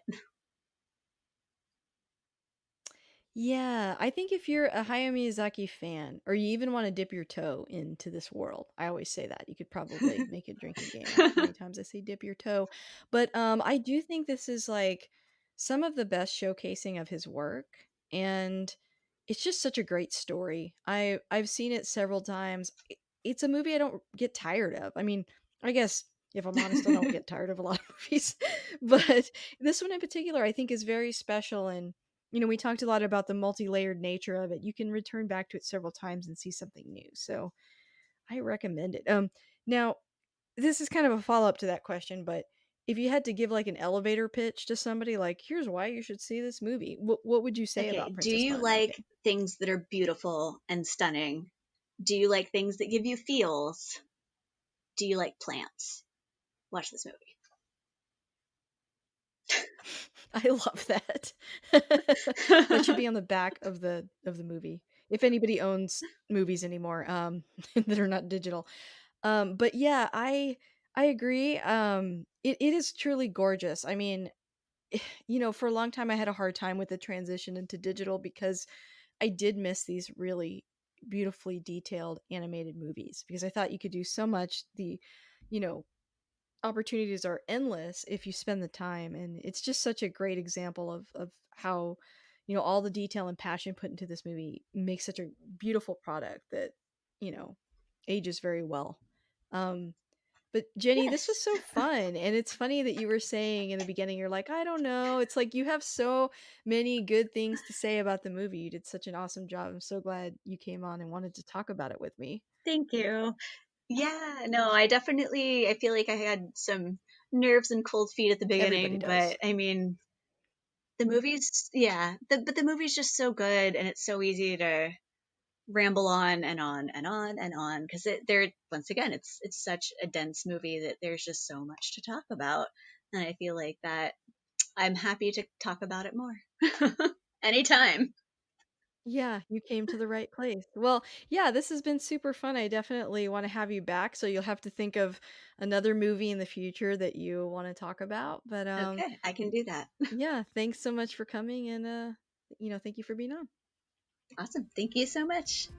Yeah, I think if you're a Hayao Miyazaki fan, or you even want to dip your toe into this world, I always say that. You could probably make a drinking game out of how many times I say dip your toe. But I do think this is like some of the best showcasing of his work, and it's just such a great story. I've seen it several times. It's a movie I don't get tired of. I mean, I guess if I'm honest, I don't get tired of a lot of movies, but this one in particular, I think, is very special and we talked a lot about the multi-layered nature of it. You can return back to it several times and see something new. So I recommend it. Now this is kind of a follow-up to that question, but if you had to give like an elevator pitch to somebody, like, here's why you should see this movie, what would you say Okay, about do Princess you Mononoke? like things that are beautiful and stunning? Do you like things that give you feels? Do you like plants? Watch this I love that. That should be on the back of the movie. If anybody owns movies anymore, that are not digital. But yeah, I agree. It is truly gorgeous. I mean, for a long time I had a hard time with the transition into digital because I did miss these really beautifully detailed animated movies because I thought you could do so much. The, you know, opportunities are endless if you spend the time, and it's just such a great example of how all the detail and passion put into this movie makes such a beautiful product that you know ages very well. um but Jenny, this was movie. so fun. And it's funny that you were saying in the beginning, you're like, I don't know. It's like you have so many good things to say about the movie. You did such an awesome job. I'm so glad you came on and wanted to talk about it with me. Thank you. Yeah, no, I feel like I had some nerves and cold feet at the Everybody beginning, but does. I mean, the movie's, yeah, but the movie's just so good and it's so easy to ramble on and on and on and on because once again, it's such a dense movie that there's just so much to talk about. And I feel like that I'm happy to talk about it more. Anytime. Yeah, you came to the right place. Well, yeah, this has been super fun. I definitely want to have you back. So you'll have to think of another movie in the future that you want to talk about. But Okay, I can do that. yeah, thanks so much for coming and thank you for being on. Awesome. Thank you so much.